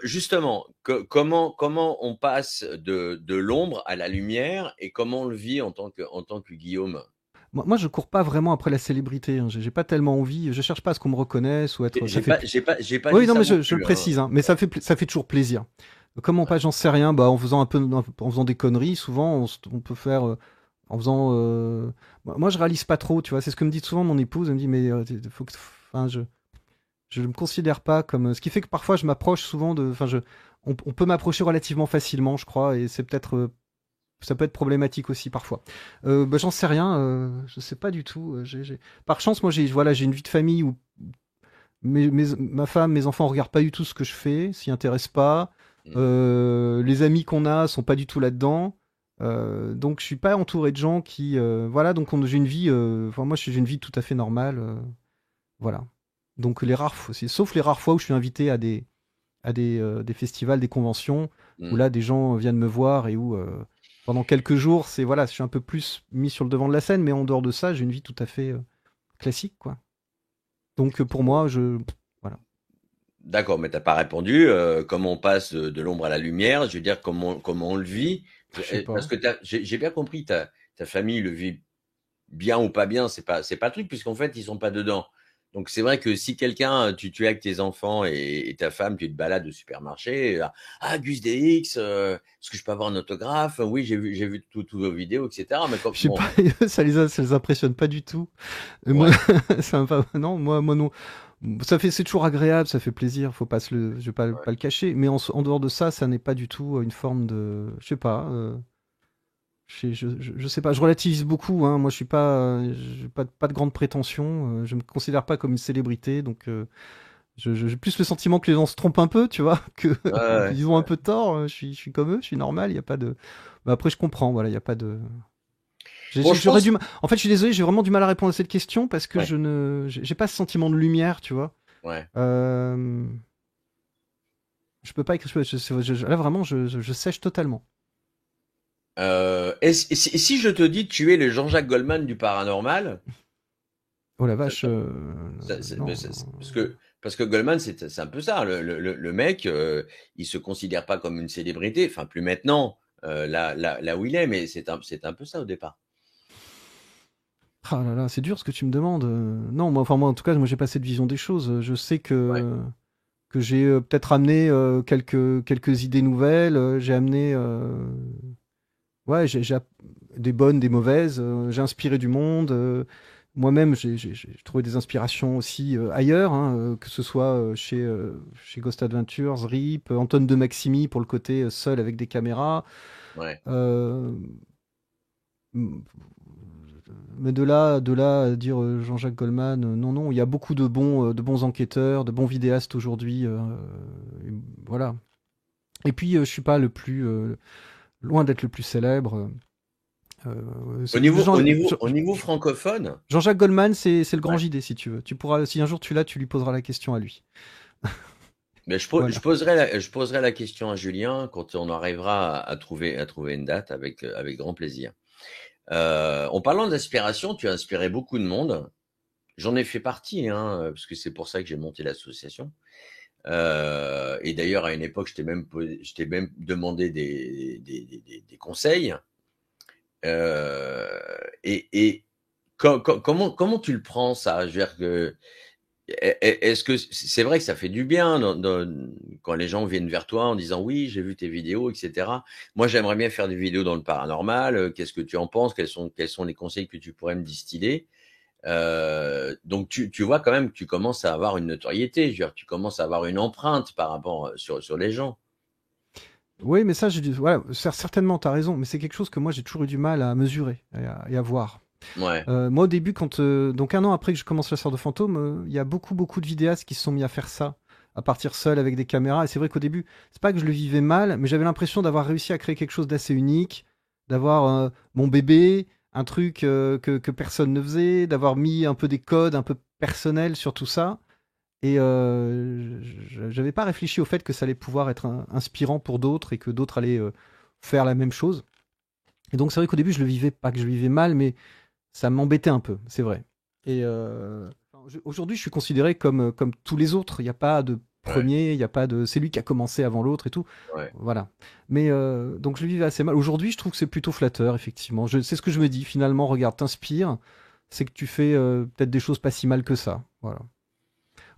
justement, comment on passe de l'ombre à la lumière, et comment on le vit en tant que Guillaume? Moi, je cours pas vraiment après la célébrité. Hein. J'ai pas tellement envie. Je cherche pas à ce qu'on me reconnaisse ou être. J'ai pas. Oui, non, mais je le précise. Hein. Mais ça fait toujours plaisir. Comment pas? J'en sais rien. Bah, en faisant des conneries, souvent, on peut faire. En faisant. Moi, je réalise pas trop. Tu vois, c'est ce que me dit souvent mon épouse. Elle me dit, mais faut que. Enfin, je ne me considère pas comme. Ce qui fait que parfois je m'approche souvent de. Enfin, on peut m'approcher relativement facilement, je crois, et c'est peut-être. Ça peut être problématique aussi parfois. Bah, j'en sais rien, je sais pas du tout. Par chance, moi, j'ai une vie de famille où ma femme, mes enfants regardent pas du tout ce que je fais, s'y intéressent pas. Les amis qu'on a sont pas du tout là-dedans. Donc je suis pas entouré de gens qui. Voilà, donc j'ai une vie. Moi, j'ai une vie tout à fait normale. Voilà. Donc sauf les rares fois où je suis invité à des festivals, des conventions, où là des gens viennent me voir et où pendant quelques jours, je suis un peu plus mis sur le devant de la scène, mais en dehors de ça, j'ai une vie tout à fait classique, quoi. Donc pour moi, voilà. D'accord, mais t'as pas répondu. Comment on passe de l'ombre à la lumière? Je veux dire, comment on le vit? Parce que j'ai bien compris, ta famille le vit bien ou pas bien, c'est pas le truc, puisqu'en fait ils sont pas dedans. Donc c'est vrai que si quelqu'un, tu es avec tes enfants et ta femme, tu te balades au supermarché, Gus DX, est-ce que je peux avoir un autographe? Oui, j'ai vu toutes vos vidéos, etc. Mais je sais pas, ça les impressionne pas du tout. Ouais. Moi, non, moi non. C'est toujours agréable, ça fait plaisir, je vais pas le cacher. Mais en dehors de ça, ça n'est pas du tout une forme de, je sais pas. Je sais pas, je relativise beaucoup, hein. Moi, je suis pas, j'ai pas de grandes prétentions. Je me considère pas comme une célébrité, donc j'ai plus le sentiment que les gens se trompent un peu, tu vois, que Ouais, ouais, qu'ils ont un peu tort. Je suis comme eux, je suis normal. Il y a pas de. Bah, après, je comprends. Voilà, il y a pas de. Bon, je J'aurais pense. du mal. En fait, je suis désolé, j'ai vraiment du mal à répondre à cette question parce que Ouais, j'ai pas ce sentiment de lumière, tu vois. ouais. Euh, je peux pas écrire. Là, vraiment, je sèche totalement. Si je te dis que tu es le Jean-Jacques Goldman du paranormal, Oh la ça, vache, mais non. parce que Goldman, c'est un peu ça. Le mec, il se considère pas comme une célébrité. Enfin, plus maintenant, là où il est, mais c'est un peu ça au départ. Ah là là, c'est dur ce que tu me demandes. Non, moi, enfin moi, en tout cas, moi, j'ai pas cette vision des choses. Je sais Ouais, que j'ai peut-être amené quelques idées nouvelles. J'ai amené, ouais, des bonnes, des mauvaises. J'ai inspiré du monde. Moi-même, j'ai trouvé des inspirations aussi ailleurs, hein, que ce soit chez Ghost Adventures, RIP, Anton de Maximi pour le côté seul avec des caméras. ouais. Euh, m- mais de là à dire Jean-Jacques Goldman, non, non, il y a beaucoup de bons enquêteurs, de bons vidéastes aujourd'hui. Et voilà. Et puis, je suis pas le plus, loin d'être le plus célèbre. Au Les niveau, gens- au niveau, au niveau francophone, Jean-Jacques Goldman, c'est le grand ouais. JD, si tu veux. Tu pourras, si un jour tu l'as, tu lui poseras la question à lui. Mais Voilà. je poserai la question à Julien quand on arrivera à trouver une date avec grand plaisir. En parlant d'inspiration, tu as inspiré beaucoup de monde. J'en ai fait partie, hein, parce que c'est pour ça que j'ai monté l'association. Et d'ailleurs, à une époque, je t'ai même demandé des conseils. Euh, et comment tu le prends ça? Je veux dire que est-ce que c'est vrai que ça fait du bien quand les gens viennent vers toi en disant oui, j'ai vu tes vidéos, etc. Moi, j'aimerais bien faire des vidéos dans le paranormal. Qu'est-ce que tu en penses? Quels sont les conseils que tu pourrais me distiller? Donc tu vois quand même que tu commences à avoir une notoriété. Je veux dire, tu commences à avoir une empreinte par rapport sur les gens. Oui, mais ça, voilà, certainement, tu as raison, mais c'est quelque chose que moi, j'ai toujours eu du mal à mesurer et à voir. Ouais, Moi, au début, donc un an après que je commence Chasseur de fantômes, il y a beaucoup de vidéastes qui se sont mis à faire ça, à partir seul avec des caméras. Et c'est vrai qu'au début, c'est pas que je le vivais mal, mais j'avais l'impression d'avoir réussi à créer quelque chose d'assez unique, d'avoir mon bébé, un truc que personne ne faisait, d'avoir mis un peu des codes un peu personnels sur tout ça. Et j'avais pas réfléchi au fait que ça allait pouvoir être inspirant pour d'autres et que d'autres allaient faire la même chose. Et donc c'est vrai qu'au début, je le vivais pas que je le vivais mal, mais ça m'embêtait un peu, c'est vrai. Et aujourd'hui, je suis considéré comme tous les autres. Il n'y a pas de ouais, premier, il y a pas de c'est lui qui a commencé avant l'autre et tout. ouais. Voilà. Mais donc je le vivais assez mal. Aujourd'hui, je trouve que c'est plutôt flatteur, effectivement. C'est ce que je me dis. Finalement, regarde, t'inspires, c'est que tu fais peut-être des choses pas si mal que ça. Voilà.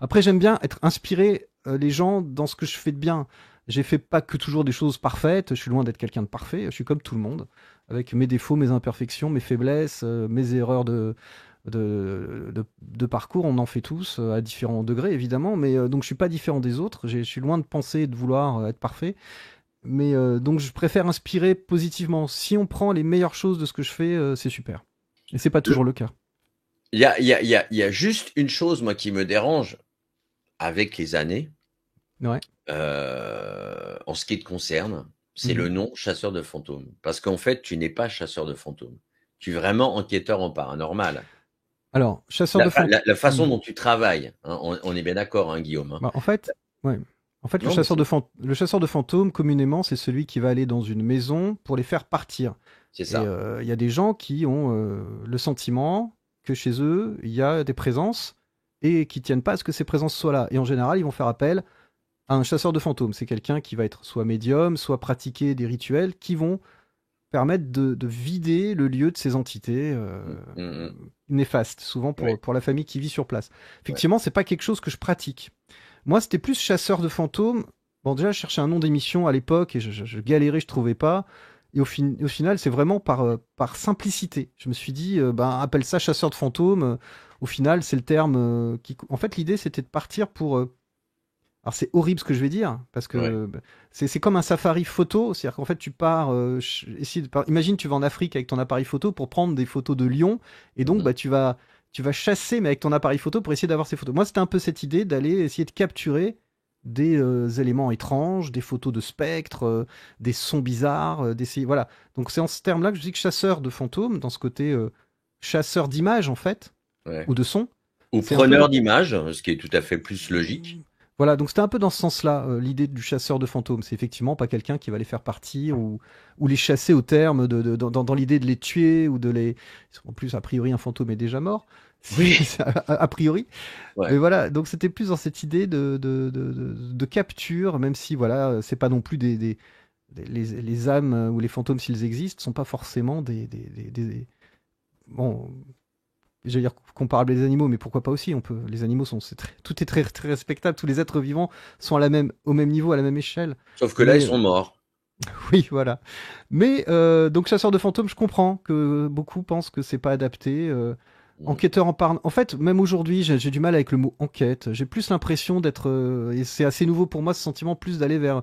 Après, j'aime bien être inspiré les gens dans ce que je fais de bien. J'ai fait pas que toujours des choses parfaites. Je suis loin d'être quelqu'un de parfait. Je suis comme tout le monde, avec mes défauts, mes imperfections, mes faiblesses, mes erreurs de parcours. On en fait tous à différents degrés, évidemment. Mais donc, je suis pas différent des autres. Je suis loin de penser et de vouloir être parfait. Mais donc, je préfère inspirer positivement. Si on prend les meilleures choses de ce que je fais, c'est super. Et c'est pas Le- toujours le cas. il y a juste une chose, moi, qui me dérange avec les années, Ouais. en ce qui te concerne, c'est le Mhm. nom chasseur de fantômes. Parce qu'en fait, tu n'es pas chasseur de fantômes. Tu es vraiment enquêteur en paranormal. Alors, chasseur La, de fa- fantômes. la, la façon dont tu travailles, hein, on est bien d'accord, hein, Guillaume, hein. Bah, en fait, ouais. En fait, Non, mais le chasseur de fantômes, communément, c'est celui qui va aller dans une maison pour les faire partir. c'est Et ça. il y a des gens qui ont le sentiment que chez eux, il y a des présences et qui tiennent pas à ce que ces présences soient là. Et en général, ils vont faire appel à un chasseur de fantômes. C'est quelqu'un qui va être soit médium, soit pratiquer des rituels qui vont permettre de vider le lieu de ces entités Mm, mm, mm. néfastes, souvent Ouais, pour la famille qui vit sur place. ouais. Effectivement, c'est pas quelque chose que je pratique. Moi, c'était plus chasseur de fantômes. Bon, déjà, je cherchais un nom d'émission à l'époque et je galérais, je trouvais pas. Et au final, c'est vraiment par simplicité. Je me suis dit, ben, appelle ça chasseur de fantômes. Au final, c'est le terme qui. En fait, l'idée, c'était de partir pour Alors c'est horrible ce que je vais dire, parce que c'est comme un safari photo, c'est-à-dire qu'en fait tu pars, imagine tu vas en Afrique avec ton appareil photo pour prendre des photos de lions, et donc tu vas chasser mais avec ton appareil photo pour essayer d'avoir ces photos. Moi c'était un peu cette idée d'aller essayer de capturer des éléments étranges, des photos de spectres, des sons bizarres, d'essayer, voilà. Donc c'est en ce terme-là que je dis que chasseur de fantômes, dans ce côté chasseur d'images en fait, ou de sons. Ou preneur d'images, ce qui est tout à fait plus logique. Voilà, donc c'était un peu dans ce sens-là, l'idée du chasseur de fantômes. C'est effectivement pas quelqu'un qui va les faire partir ou les chasser au terme dans l'idée de les tuer ou de les... En plus, a priori, un fantôme est déjà mort. Oui. a priori. Ouais. Mais voilà, donc c'était plus dans cette idée de capture, même si voilà, c'est pas non plus les âmes ou les fantômes, s'ils existent, sont pas forcément bon... J'allais dire comparable des animaux, mais pourquoi pas aussi, les animaux tout est très, très respectable, tous les êtres vivants sont au même niveau, à la même échelle. Sauf que là, ils sont morts. Oui, voilà. Mais donc chasseur de fantômes, je comprends que beaucoup pensent que c'est pas adapté. Enquêteur en fait, même aujourd'hui, j'ai du mal avec le mot enquête. J'ai plus l'impression d'être, et c'est assez nouveau pour moi, ce sentiment plus d'aller vers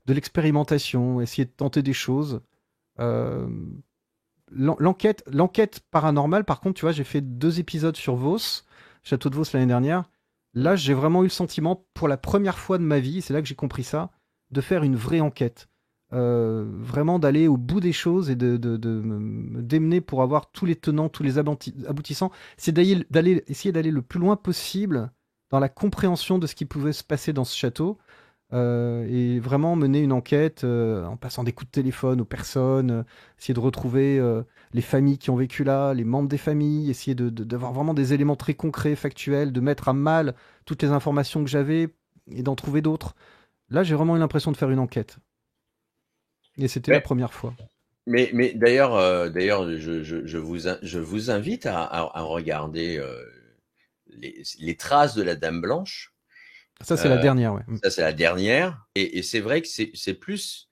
de l'expérimentation, essayer de tenter des choses. L'enquête paranormale, par contre, tu vois, j'ai fait 2 épisodes sur Vos, Château de Vos l'année dernière. Là, j'ai vraiment eu le sentiment, pour la première fois de ma vie, c'est là que j'ai compris ça, de faire une vraie enquête. Vraiment d'aller au bout des choses et de me démener pour avoir tous les tenants, tous les aboutissants. C'est essayer d'aller le plus loin possible dans la compréhension de ce qui pouvait se passer dans ce château. Et vraiment mener une enquête en passant des coups de téléphone aux personnes, essayer de retrouver les familles qui ont vécu là, les membres des familles, essayer d'avoir vraiment des éléments très concrets, factuels, de mettre à mal toutes les informations que j'avais et d'en trouver d'autres. Là, j'ai vraiment eu l'impression de faire une enquête. Et c'était la première fois. Mais d'ailleurs, je vous invite à regarder les traces de la Dame Blanche. Ça, c'est la dernière, ouais. Ça, c'est la dernière. Et c'est vrai que c'est plus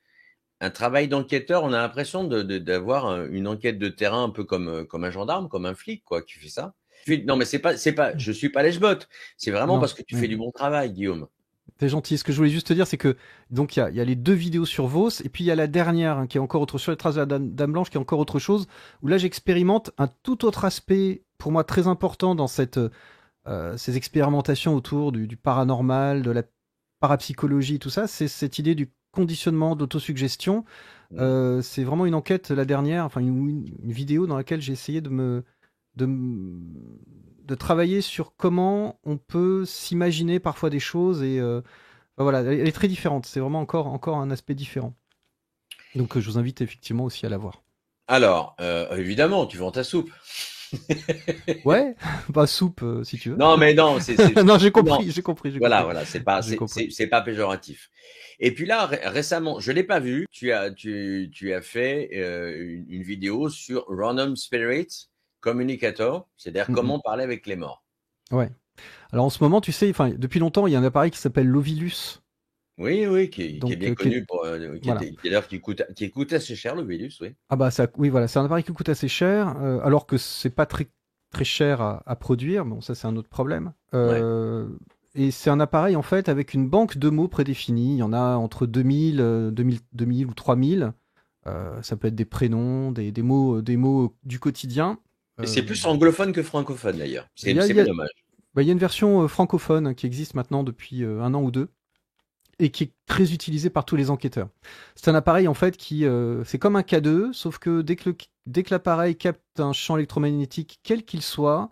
un travail d'enquêteur. On a l'impression d'avoir une enquête de terrain un peu comme un gendarme, comme un flic, quoi, qui fait ça. Non, mais c'est pas, je suis pas lèche-botte. C'est vraiment parce que tu fais du bon travail, Guillaume. T'es gentil. Ce que je voulais juste te dire, c'est que donc il y a les 2 vidéos sur Vos, et puis il y a la dernière qui est encore autre chose, sur les traces de la Dame Blanche, qui est encore autre chose, où là j'expérimente un tout autre aspect, pour moi très important dans ces expérimentations autour du paranormal, de la parapsychologie, tout ça, c'est cette idée du conditionnement, d'autosuggestion. C'est vraiment une enquête, la dernière, enfin une vidéo dans laquelle j'ai essayé de travailler sur comment on peut s'imaginer parfois des choses, et voilà, elle est très différente, c'est vraiment encore un aspect différent. Donc je vous invite effectivement aussi à la voir. Alors, évidemment, tu vends ta soupe. Ouais, pas soupe si tu veux. Non, mais non, non, j'ai compris. Voilà, c'est pas péjoratif. Et puis là, récemment, je l'ai pas vu. Tu as fait une vidéo sur Random Spirit Communicator, c'est-à-dire comment parler avec les morts. Ouais. Alors en ce moment, tu sais, enfin depuis longtemps, il y a un appareil qui s'appelle l'Ovilus. Oui, qui est bien connu qui coûte assez cher, l'Ovilus, oui. Ah bah oui, voilà, c'est un appareil qui coûte assez cher, alors que c'est pas très très cher à produire. Bon, ça c'est un autre problème. Et c'est un appareil en fait avec une banque de mots prédéfinie. Il y en a entre 2000 ou 3000. Ça peut être des prénoms, des mots du quotidien. Et c'est plus anglophone que francophone d'ailleurs. C'est dommage. Il y a une version francophone qui existe maintenant depuis 1 an ou 2. Et qui est très utilisé par tous les enquêteurs. C'est un appareil en fait qui, c'est comme un K2, sauf que dès que l'appareil capte un champ électromagnétique quel qu'il soit,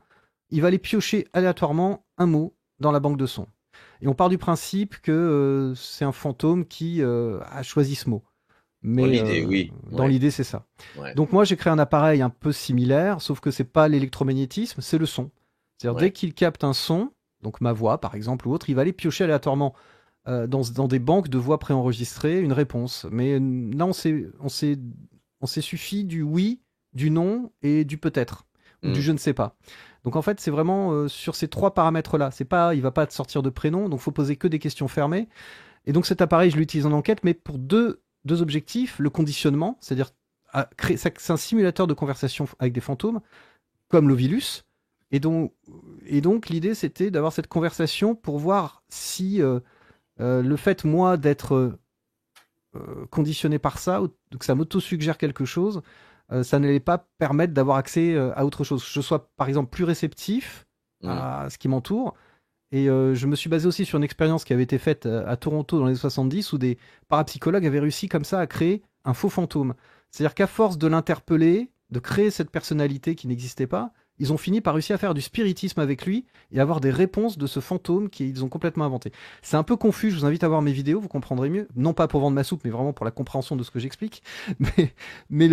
il va aller piocher aléatoirement un mot dans la banque de sons. Et on part du principe que c'est un fantôme qui a choisi ce mot. Mais dans l'idée, oui. Dans l'idée, c'est ça. Ouais. Donc moi, j'ai créé un appareil un peu similaire, sauf que c'est pas l'électromagnétisme, c'est le son. C'est-à-dire dès qu'il capte un son, donc ma voix par exemple ou autre, il va aller piocher aléatoirement dans des banques de voix préenregistrées une réponse. Mais là, on s'est suffi du oui, du non et du peut-être ou du je ne sais pas. Donc en fait, c'est vraiment sur ces 3 paramètres-là. Il va pas te sortir de prénom, donc faut poser que des questions fermées. Et donc cet appareil, je l'utilise en enquête, mais pour deux objectifs. Le conditionnement, c'est-à-dire c'est un simulateur de conversation avec des fantômes, comme l'Ovilus. Et donc l'idée, c'était d'avoir cette conversation pour voir si Le fait, moi, d'être conditionné par ça, ou que ça m'auto-suggère quelque chose, ça n'allait pas permettre d'avoir accès à autre chose. Que je sois, par exemple, plus réceptif à ce qui m'entoure. Et je me suis basé aussi sur une expérience qui avait été faite à Toronto dans les années 70, où des parapsychologues avaient réussi comme ça à créer un faux fantôme. C'est-à-dire qu'à force de l'interpeller, de créer cette personnalité qui n'existait pas, ils ont fini par réussir à faire du spiritisme avec lui et avoir des réponses de ce fantôme qu'ils ont complètement inventé. C'est un peu confus, je vous invite à voir mes vidéos, vous comprendrez mieux. Non pas pour vendre ma soupe, mais vraiment pour la compréhension de ce que j'explique. Mais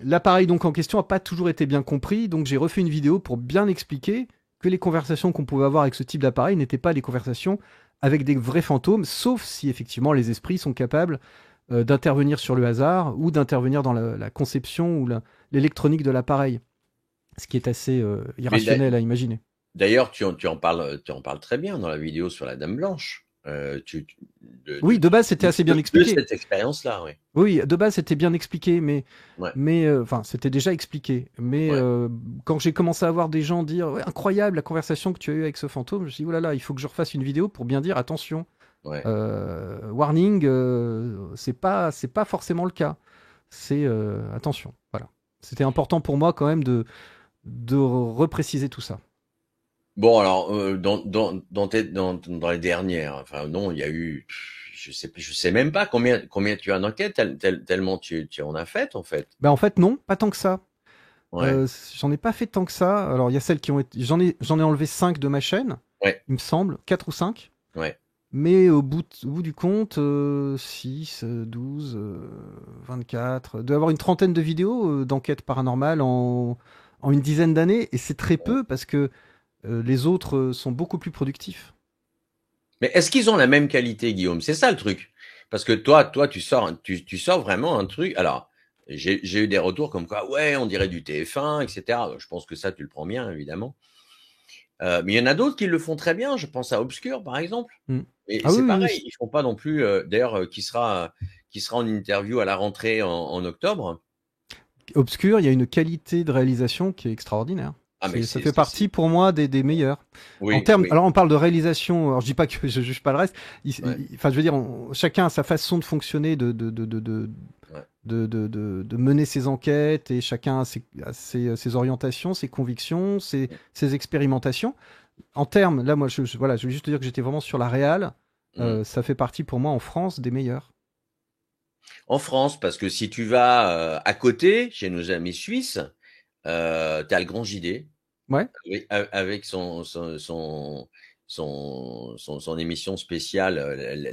l'appareil donc en question n'a pas toujours été bien compris, donc j'ai refait une vidéo pour bien expliquer que les conversations qu'on pouvait avoir avec ce type d'appareil n'étaient pas des conversations avec des vrais fantômes, sauf si effectivement les esprits sont capables d'intervenir sur le hasard ou d'intervenir dans la conception ou l'électronique de l'appareil, ce qui est assez irrationnel à imaginer. D'ailleurs, tu en parles très bien dans la vidéo sur la Dame Blanche. Oui, de base, c'était assez bien expliqué. De cette expérience-là, oui. Oui, de base, c'était bien expliqué, mais c'était déjà expliqué. Mais quand j'ai commencé à voir des gens dire ouais, incroyable la conversation que tu as eue avec ce fantôme, je me suis dit oh là là, il faut que je refasse une vidéo pour bien dire attention. Ouais. Warning, c'est pas forcément le cas. C'est attention, voilà. C'était important pour moi quand même de repréciser tout ça. Bon alors dans les dernières, enfin non, il y a eu, je sais même pas combien tu as d'enquêtes tellement tu en as fait en fait. Ben en fait non, pas tant que ça. Ouais. J'en ai pas fait tant que ça. Alors il y a celles qui ont été, j'en ai enlevé 5 de ma chaîne. Ouais. Il me semble 4 ou 5. Ouais. Mais au bout du compte, 6, 12, 24, il doit y avoir une trentaine de vidéos d'enquêtes paranormales en une dizaine d'années, et c'est très peu parce que les autres sont beaucoup plus productifs. Mais est-ce qu'ils ont la même qualité, Guillaume? C'est ça le truc. Parce que toi, tu sors vraiment un truc. Alors, j'ai eu des retours comme quoi, ouais, on dirait du TF1, etc. Je pense que ça, tu le prends bien, évidemment. Mais il y en a d'autres qui le font très bien. Je pense à Obscur, par exemple. Et c'est pareil, ils font pas non plus. D'ailleurs, qui sera en interview à la rentrée en octobre. Obscur, il y a une qualité de réalisation qui est extraordinaire. Ça fait partie pour moi des meilleurs. Oui, en termes, alors on parle de réalisation. Alors je dis pas que je juge pas le reste. Enfin, je veux dire, chacun a sa façon de fonctionner, de mener ses enquêtes, et chacun a ses orientations, ses convictions, ses expérimentations. En termes, là, moi, je veux juste dire que j'étais vraiment sur la réal. Ça fait partie pour moi en France des meilleurs. En France, parce que si tu vas à côté, chez nos amis suisses, t'as le Grand JD. Ouais. Avec son émission spéciale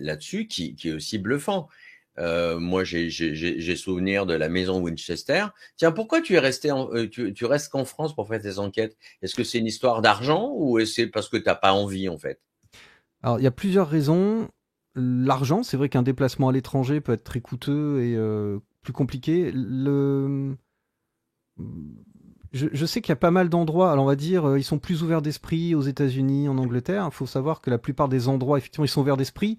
là-dessus, qui est aussi bluffant. Moi, j'ai souvenir de la maison Winchester. Tiens, pourquoi tu es resté tu restes qu'en France pour faire tes enquêtes? Est-ce que c'est une histoire d'argent ou est-ce que c'est parce que t'as pas envie, en fait? Alors, il y a plusieurs raisons. L'argent, c'est vrai qu'un déplacement à l'étranger peut être très coûteux et plus compliqué. Je sais qu'il y a pas mal d'endroits, alors on va dire, ils sont plus ouverts d'esprit aux États-Unis, en Angleterre. Il faut savoir que la plupart des endroits, effectivement, ils sont ouverts d'esprit.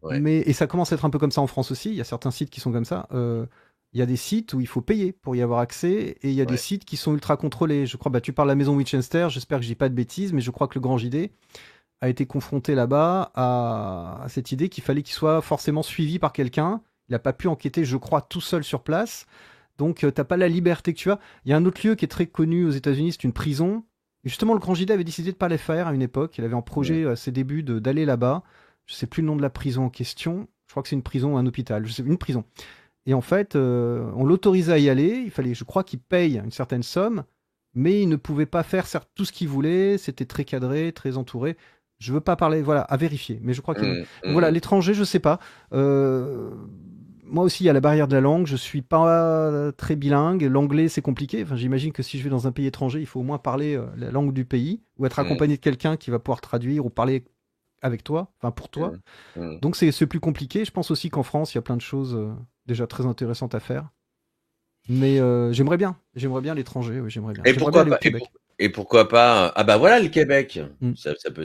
Ouais. Et ça commence à être un peu comme ça en France aussi. Il y a certains sites qui sont comme ça. Il y a des sites où il faut payer pour y avoir accès, et il y a des sites qui sont ultra contrôlés. Je crois, tu parles de la maison Winchester, j'espère que je dis pas de bêtises, mais je crois que le Grand JD a été confronté là-bas à cette idée qu'il fallait qu'il soit forcément suivi par quelqu'un. Il n'a pas pu enquêter, je crois, tout seul sur place. Donc, t'as pas la liberté que tu as. Il y a un autre lieu qui est très connu aux États-Unis, c'est une prison. Et justement, le Grand JD avait décidé de pas les faire à une époque. Il avait en projet à ses débuts d'aller là-bas. Je sais plus le nom de la prison en question. Je crois que c'est une prison ou un hôpital. Je sais, une prison. Et en fait, on l'autorisait à y aller. Il fallait, je crois, qu'il paye une certaine somme, mais il ne pouvait pas faire tout ce qu'il voulait. C'était très cadré, très entouré. Je veux pas parler, voilà, à vérifier. Mais je crois que voilà, l'étranger, je sais pas. Moi aussi, il y a la barrière de la langue. Je suis pas très bilingue. L'anglais, c'est compliqué. Enfin, j'imagine que si je vais dans un pays étranger, il faut au moins parler la langue du pays, ou être accompagné de quelqu'un qui va pouvoir traduire ou parler avec toi, enfin pour toi. Donc c'est plus compliqué. Je pense aussi qu'en France, il y a plein de choses déjà très intéressantes à faire. Mais j'aimerais bien l'étranger. Oui, j'aimerais bien. Et pourquoi pas ah bah voilà le Québec. Ça peut.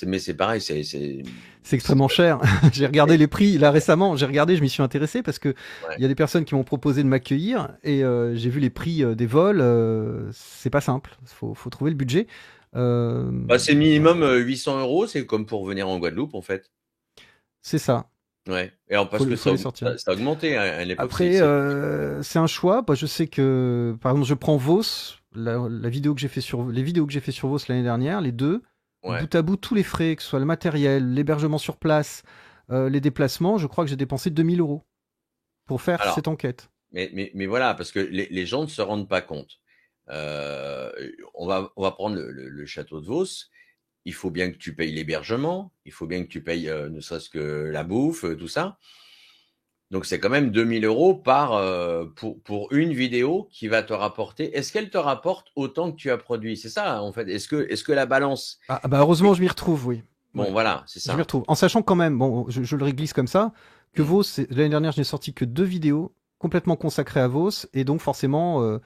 Mais c'est pareil, c'est extrêmement cher. J'ai regardé les prix là récemment. Je m'y suis intéressé parce que il y a des personnes qui m'ont proposé de m'accueillir, et j'ai vu les prix des vols. C'est pas simple. Faut trouver le budget. Bah, c'est minimum 800 €, c'est comme pour venir en Guadeloupe, en fait. C'est ça. Ouais. Et alors, parce que Faut les sortir. ça a augmenté à l'époque. Après, c'est un choix. Bah, je sais que, par exemple, je prends Vos, la vidéo que j'ai fait sur les vidéos que j'ai fait sur Vos l'année dernière, les deux, Ouais. bout à bout, tous les frais, que ce soit le matériel, l'hébergement sur place, les déplacements, je crois que j'ai dépensé 2000 € pour faire Alors, cette enquête. mais voilà, parce que les gens ne se rendent pas compte. On va prendre le château de Vos. Il faut bien que tu payes l'hébergement, il faut bien que tu payes ne serait-ce que la bouffe, tout ça. Donc c'est quand même 2000 € pour une vidéo qui va te rapporter. Est-ce qu'elle te rapporte autant que tu as produit? C'est ça en fait. Est-ce que la balance? Ah, bah heureusement, je m'y retrouve, oui. Bon, Ouais. voilà, c'est Je m'y ça. retrouve. En sachant quand même, bon, je le réglisse comme ça, que Vos, l'année dernière, je n'ai sorti que 2 vidéos complètement consacrées à Vos, et donc forcément,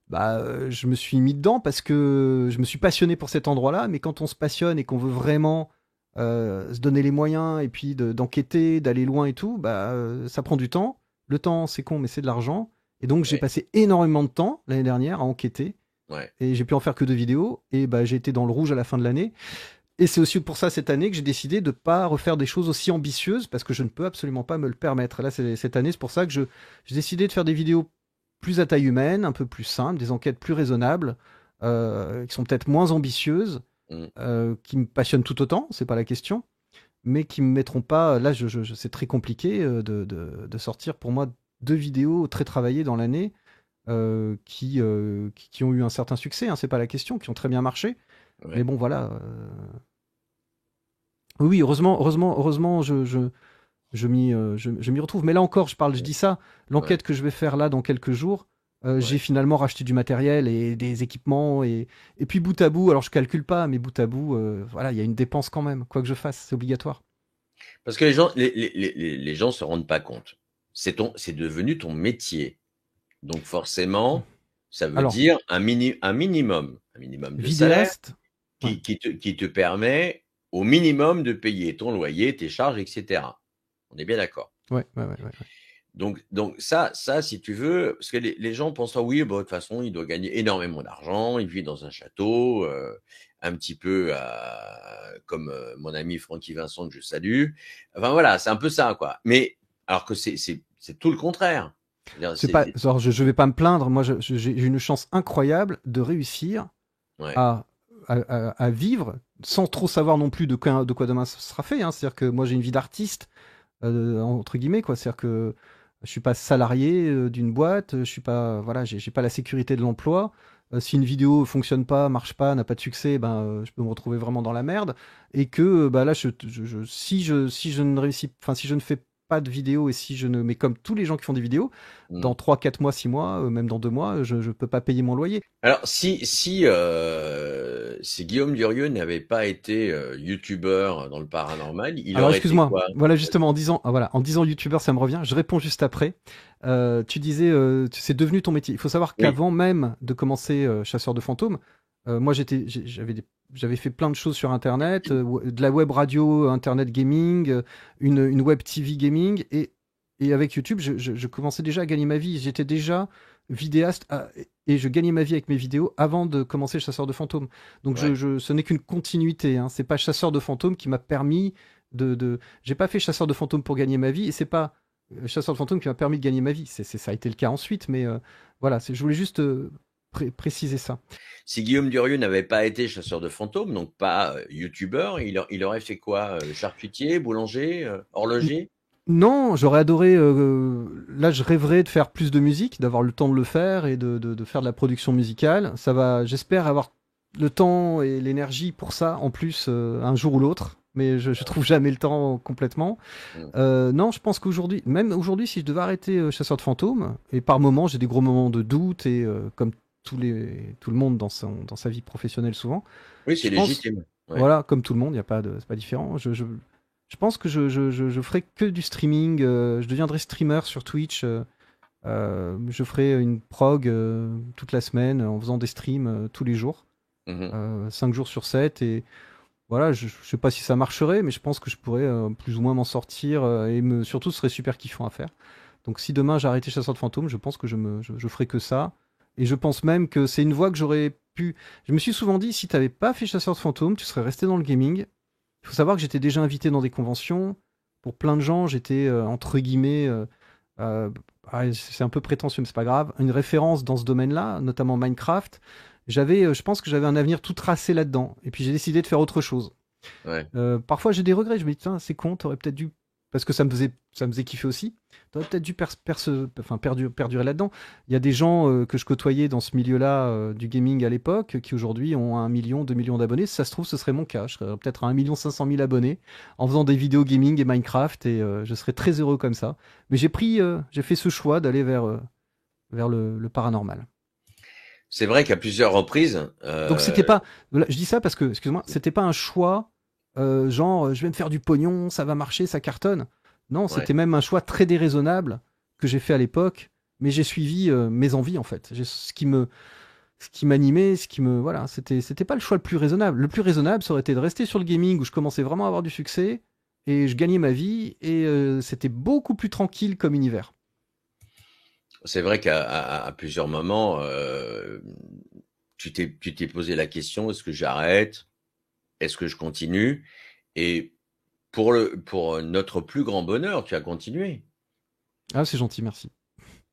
je me suis mis dedans parce que je me suis passionné pour cet endroit-là, mais quand on se passionne et qu'on veut vraiment se donner les moyens et puis d'enquêter, d'aller loin et tout, ça prend du temps. Le temps, c'est con, mais c'est de l'argent. Et donc, j'ai Ouais. passé énormément de temps l'année dernière à enquêter. Ouais. Et j'ai pu en faire que 2 vidéos. Et j'ai été dans le rouge à la fin de l'année. Et c'est aussi pour ça cette année que j'ai décidé de ne pas refaire des choses aussi ambitieuses parce que je ne peux absolument pas me le permettre. Là, cette année, c'est pour ça que j'ai décidé de faire des vidéos plus à taille humaine, un peu plus simples, des enquêtes plus raisonnables, qui sont peut-être moins ambitieuses, qui me passionnent tout autant, c'est pas la question, mais qui me mettront pas. Là, c'est très compliqué de sortir pour moi 2 vidéos très travaillées dans l'année qui ont eu un certain succès, hein, c'est pas la question, qui ont très bien marché. Ouais. Mais bon, voilà. Oui, heureusement, je m'y retrouve. Mais là encore, je dis ça, l'enquête que je vais faire là dans quelques jours, j'ai finalement racheté du matériel et des équipements. Et puis bout à bout, alors je calcule pas, mais bout à bout, voilà, il y a une dépense quand même, quoi que je fasse, c'est obligatoire. Parce que les gens se rendent pas compte. C'est devenu ton métier. Donc forcément, ça veut dire un minimum de salaire Vidéaste, qui te permet au minimum de payer ton loyer, tes charges, etc. On est bien d'accord. Ouais. Donc ça, si tu veux, parce que les gens pensent, ah oui, de toute façon, il doit gagner énormément d'argent, il vit dans un château, un petit peu comme mon ami Francky Vincent que je salue. Enfin voilà, c'est un peu ça, quoi. Mais alors que c'est tout le contraire. Je vais pas me plaindre. Moi, j'ai une chance incroyable de réussir à vivre sans trop savoir non plus de quoi demain sera fait. Hein. C'est-à-dire que moi, j'ai une vie d'artiste, entre guillemets, quoi. C'est-à-dire que je suis pas salarié d'une boîte, je suis pas, voilà, j'ai pas la sécurité de l'emploi. Si une vidéo fonctionne pas, marche pas, n'a pas de succès, je peux me retrouver vraiment dans la merde. Et que là, si je ne réussis, enfin si je ne fais pas de vidéo et si je ne, mais comme tous les gens qui font des vidéos, dans 3, 4 mois, 6 mois, même dans 2 mois, je peux pas payer mon loyer. Alors si Guillaume Durieux n'avait pas été youtubeur dans le paranormal, il Alors aurait excuse-moi, été quoi? voilà justement en disant youtubeur, ça me revient. Je réponds juste après. Tu disais, c'est devenu ton métier. Il faut savoir qu'avant même de commencer chasseur de fantômes, moi j'avais fait plein de choses sur Internet, de la web radio, Internet gaming, une web TV gaming, et avec YouTube, je commençais déjà à gagner ma vie. J'étais déjà vidéaste et je gagnais ma vie avec mes vidéos avant de commencer chasseur de fantômes. Donc ce n'est qu'une continuité. Hein. C'est pas chasseur de fantômes qui m'a permis J'ai pas fait chasseur de fantômes pour gagner ma vie, et c'est pas chasseur de fantômes qui m'a permis de gagner ma vie. Ça a été le cas ensuite, mais voilà, je voulais juste préciser ça. Si Guillaume Durieux n'avait pas été chasseur de fantômes, donc pas youtubeur, il aurait fait quoi? Charcutier, boulanger, horloger? Non, j'aurais adoré. Là, je rêverais de faire plus de musique, d'avoir le temps de le faire et de faire de la production musicale. Ça va, j'espère avoir le temps et l'énergie pour ça en plus un jour ou l'autre. Mais je trouve jamais le temps complètement. Non, je pense qu'aujourd'hui, même aujourd'hui, si je devais arrêter chasseur de fantômes, et par moments, j'ai des gros moments de doute, et comme tout le monde dans sa vie professionnelle souvent. Oui, c'est légitime. Voilà, comme tout le monde, c'est pas différent. Je pense que je ferai que du streaming. Je deviendrai streamer sur Twitch. Je ferai une prog toute la semaine en faisant des streams tous les jours, 5 jours sur 7. Et voilà, je sais pas si ça marcherait, mais je pense que je pourrais plus ou moins m'en sortir. Surtout, ce serait super kiffant à faire. Donc si demain j'arrêtais chasseur de fantômes, je pense que je ferais que ça. Et je pense même que c'est une voie que j'aurais Je me suis souvent dit, si tu n'avais pas fait Chasseur de fantômes, tu serais resté dans le gaming. Il faut savoir que j'étais déjà invité dans des conventions. Pour plein de gens, j'étais, entre guillemets, c'est un peu prétentieux, mais c'est pas grave, une référence dans ce domaine-là, notamment Minecraft. Je pense que j'avais un avenir tout tracé là-dedans. Et puis j'ai décidé de faire autre chose. Ouais. Parfois j'ai des regrets, je me dis, tiens, c'est con, t'aurais peut-être dû, parce que ça me faisait kiffer aussi, t'aurais peut-être dû perdurer là-dedans. Il y a des gens que je côtoyais dans ce milieu-là du gaming à l'époque, qui aujourd'hui ont 1 million, 2 millions d'abonnés. Si ça se trouve, ce serait mon cas. Je serais peut-être à 1 500 000 abonnés en faisant des vidéos gaming et Minecraft, et je serais très heureux comme ça. Mais j'ai fait ce choix d'aller vers le paranormal. C'est vrai qu'à plusieurs reprises. Donc c'était pas, je dis ça parce que, excuse-moi, c'était pas un choix genre je vais me faire du pognon, ça va marcher, ça cartonne. Non, c'était même un choix très déraisonnable que j'ai fait à l'époque, mais j'ai suivi mes envies en fait. Ce qui m'animait, voilà, c'était pas le choix le plus raisonnable. Le plus raisonnable, ça aurait été de rester sur le gaming où je commençais vraiment à avoir du succès et je gagnais ma vie et c'était beaucoup plus tranquille comme univers. C'est vrai qu'à plusieurs moments, tu t'es posé la question, est-ce que j'arrête? Est-ce que je continue? Et pour notre plus grand bonheur, tu as continué. Ah, c'est gentil, merci.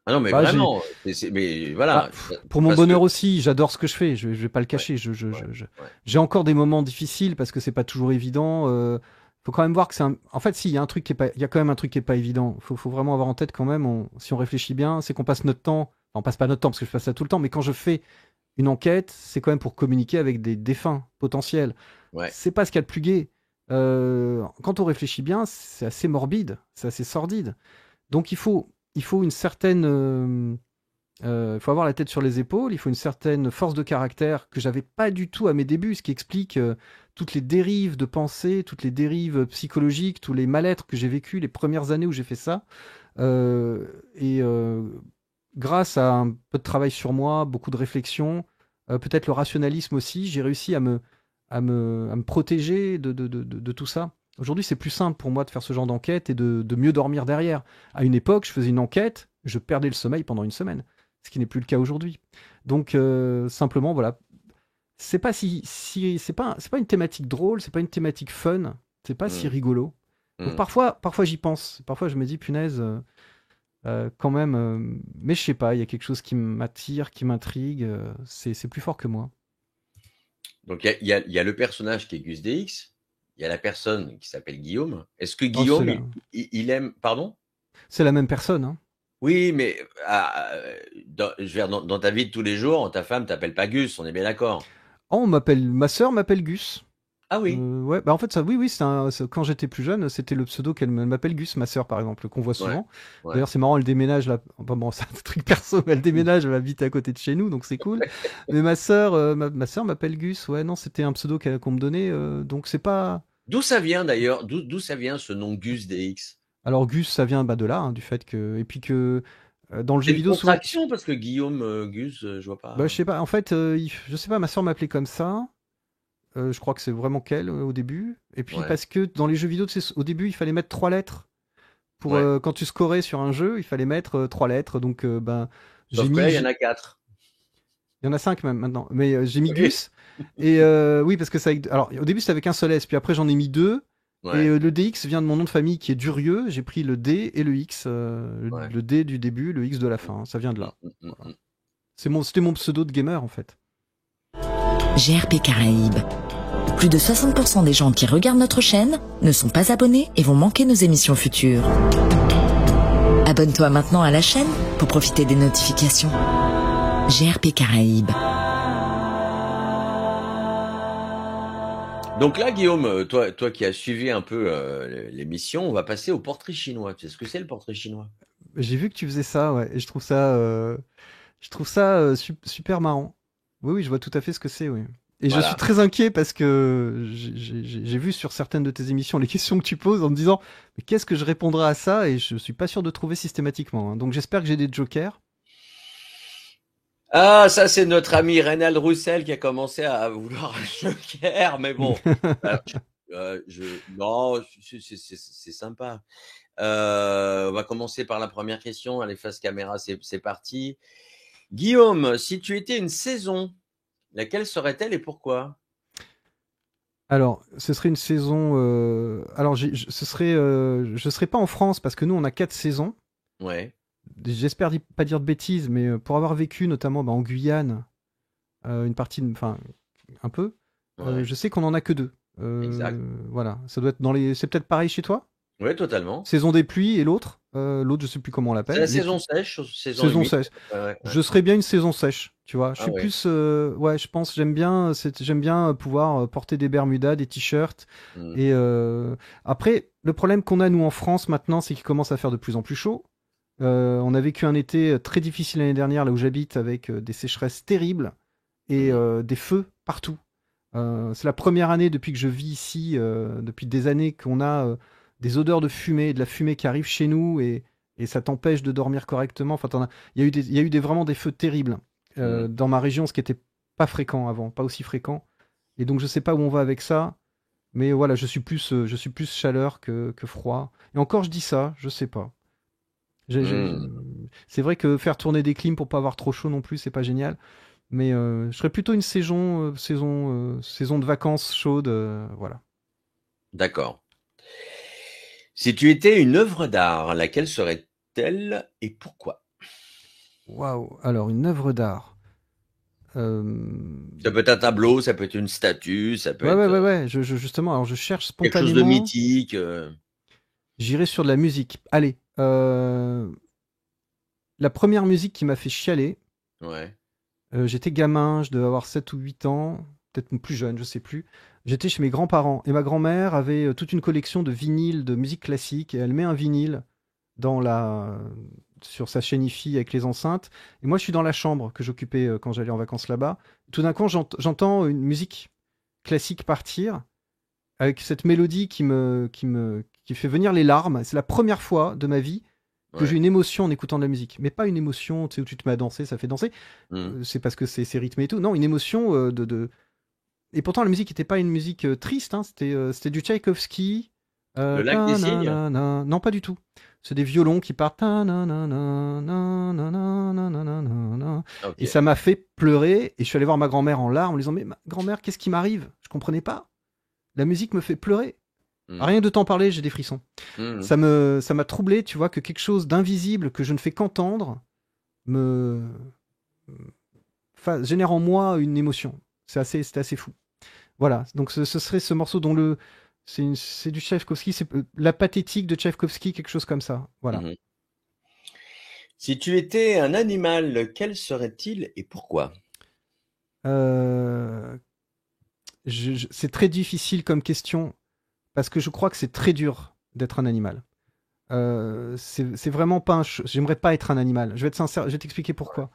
Ah non, mais vraiment. Mais voilà. Pour mon bonheur aussi, j'adore ce que je fais. Je vais pas le cacher. J'ai encore des moments difficiles parce que c'est pas toujours évident. Faut quand même voir que en fait, si, il y a quand même un truc qui est pas évident. Faut vraiment avoir en tête quand même, si on réfléchit bien, c'est qu'on passe notre temps. Enfin, on passe pas notre temps parce que je passe ça tout le temps, mais quand je fais une enquête, c'est quand même pour communiquer avec des défunts potentiels. Ouais. C'est pas ce qu'il y a de plus gai. Quand on réfléchit bien, c'est assez morbide, c'est assez sordide. Donc il faut une certaine, faut avoir la tête sur les épaules, il faut une certaine force de caractère que j'avais pas du tout à mes débuts, ce qui explique toutes les dérives de pensée, toutes les dérives psychologiques, tous les mal-être que j'ai vécu les premières années où j'ai fait ça. Grâce à un peu de travail sur moi, beaucoup de réflexion, peut-être le rationalisme aussi, j'ai réussi à me protéger de tout ça. Aujourd'hui, c'est plus simple pour moi de faire ce genre d'enquête et de mieux dormir derrière. À une époque, je faisais une enquête, je perdais le sommeil pendant une semaine, ce qui n'est plus le cas aujourd'hui. Donc, simplement, voilà. C'est pas c'est pas une thématique drôle, c'est pas une thématique fun, c'est pas si rigolo. Donc, parfois j'y pense. Parfois, je me dis, punaise, quand même. Mais je sais pas, il y a quelque chose qui m'attire, qui m'intrigue. C'est plus fort que moi. Donc, il y a le personnage qui est Gus DX. Il y a la personne qui s'appelle Guillaume. Est-ce que Guillaume, il aime... Pardon? C'est la même personne, hein. Oui, mais je veux dire, dans ta vie de tous les jours, ta femme t'appelle pas Gus, on est bien d'accord? Oh, ma sœur m'appelle Gus. Ah oui. Ouais, bah en fait, ça, oui, quand j'étais plus jeune, c'était le pseudo qu'elle m'appelle Gus, ma sœur, par exemple, qu'on voit souvent. Ouais. D'ailleurs, c'est marrant, elle déménage là. Enfin, bon, c'est un truc perso, mais elle déménage, elle habite à côté de chez nous, donc c'est cool. Mais ma sœur m'appelle Gus. Ouais, non, c'était un pseudo qu'on me donnait, donc c'est pas. D'où ça vient d'ailleurs? D'où ça vient ce nom Gus DX? Alors Gus, ça vient de là, hein, du fait que, et puis que dans le jeu vidéo. C'est une contraction parce que Guillaume, Gus, je vois pas. Bah, je sais pas. En fait, je sais pas. Ma sœur m'appelait comme ça. Je crois que c'est vraiment qu'elle au début. Et puis parce que dans les jeux vidéo, au début, il fallait mettre 3 lettres. Pour quand tu scorais sur un jeu, il fallait mettre 3 lettres. Donc j'ai mis. Il y en a 4. Il y en a 5 même maintenant. Mais j'ai mis Gus. Et oui, parce que ça. Alors au début, c'était avec un seul S. Puis après, j'en ai mis 2. Et le DX vient de mon nom de famille qui est Durieux. J'ai pris le D et le X. Le D du début, le X de la fin. Ça vient de là. Voilà. C'était mon pseudo de gamer en fait. GRP Caraïbes. Plus de 60% des gens qui regardent notre chaîne ne sont pas abonnés et vont manquer nos émissions futures. Abonne-toi maintenant à la chaîne pour profiter des notifications. GRP Caraïbes. Donc là, Guillaume, toi qui as suivi un peu l'émission, on va passer au portrait chinois. Tu sais ce que c'est le portrait chinois? J'ai vu que tu faisais ça, ouais, et je trouve ça super marrant. Oui, je vois tout à fait ce que c'est, oui. Et voilà. Je suis très inquiet parce que j'ai vu sur certaines de tes émissions les questions que tu poses en me disant mais qu'est-ce que je répondrai à ça, et je suis pas sûr de trouver systématiquement, hein. Donc j'espère que j'ai des jokers. Ah, ça c'est notre ami Reynald Roussel qui a commencé à vouloir un joker, mais bon, non, c'est sympa. On va commencer par la première question. Allez, face caméra, c'est parti. Guillaume, si tu étais une saison Laquelle serait-elle et pourquoi? Alors, ce serait une saison. Alors, je serais pas en France parce que nous, on a 4 saisons. Ouais. J'espère pas dire de bêtises, mais pour avoir vécu notamment en Guyane, une partie, enfin, un peu, Ouais. je sais qu'on en a que 2. Exact. Voilà, ça doit être c'est peut-être pareil chez toi? Ouais, totalement. Saison des pluies et l'autre, je sais plus comment on C'est l'appelle. la saison sèche, saison Saison humide. sèche. Ouais. Je serais bien une saison sèche, tu vois. Je Ah suis ouais. plus, ouais, je pense, j'aime bien pouvoir porter des bermudas, des t-shirts. Mm. Et après, le problème qu'on a nous en France maintenant, c'est qu'il commence à faire de plus en plus chaud. On a vécu un été très difficile l'année dernière, là où j'habite, avec des sécheresses terribles et des feux partout. C'est la première année depuis que je vis ici, depuis des années, qu'on a des odeurs de fumée, de la fumée qui arrive chez nous et ça t'empêche de dormir correctement. Enfin, il y a eu vraiment des feux terribles dans ma région, ce qui n'était pas fréquent avant, pas aussi fréquent. Et donc je sais pas où on va avec ça, mais voilà, je suis plus chaleur que froid. Et encore, je dis ça, je sais pas. Mm. C'est vrai que faire tourner des clims pour pas avoir trop chaud non plus, c'est pas génial. Mais je serais plutôt une saison de vacances chaude, voilà. D'accord. Si tu étais une œuvre d'art, laquelle serait-elle et pourquoi? Waouh. Alors une œuvre d'art. Ça peut être un tableau, ça peut être une statue, ça peut Ouais, ouais, être ouais, ouais. Justement, alors je cherche quelque chose de spontanément. mythique. J'irai sur de la musique. Allez, la première musique qui m'a fait chialer. Ouais. J'étais gamin, je devais avoir 7 ou 8 ans, peut-être plus jeune, je sais plus. J'étais chez mes grands-parents et ma grand-mère avait toute une collection de vinyles de musique classique et elle met un vinyle dans sur sa chaîne hi-fi avec les enceintes. Et moi, je suis dans la chambre que j'occupais quand j'allais en vacances là-bas. Tout d'un coup, j'entends une musique classique partir avec cette mélodie qui fait venir les larmes. C'est la première fois de ma vie que j'ai Ouais. une émotion en écoutant de la musique. Mais pas une émotion, tu sais, où tu te mets à danser, ça fait danser. Mm. C'est parce que c'est rythmé et tout. Non, une émotion Et pourtant, la musique n'était pas une musique triste, hein. C'était du Tchaïkovski. Le lac des cygnes? Non, pas du tout. C'est des violons qui partent. Et Ok. ça m'a fait pleurer. Et je suis allé voir ma grand-mère en larmes en lui disant: mais grand-mère, qu'est-ce qui m'arrive? Je comprenais pas. La musique me fait pleurer. Mm. Rien de t'en parler, j'ai des frissons. Mm. Ça m'a troublé, tu vois, que quelque chose d'invisible que je ne fais qu'entendre me génère en moi une émotion. C'était assez fou. Voilà, donc ce serait ce morceau dont c'est du Tchaïkovski, c'est la pathétique de Tchaïkovski, quelque chose comme ça. Voilà. Mhm. Si tu étais un animal, quel serait-il et pourquoi? Euh, c'est très difficile comme question parce que je crois que c'est très dur d'être un animal. C'est vraiment pas j'aimerais pas être un animal. Je vais être sincère, je vais t'expliquer pourquoi.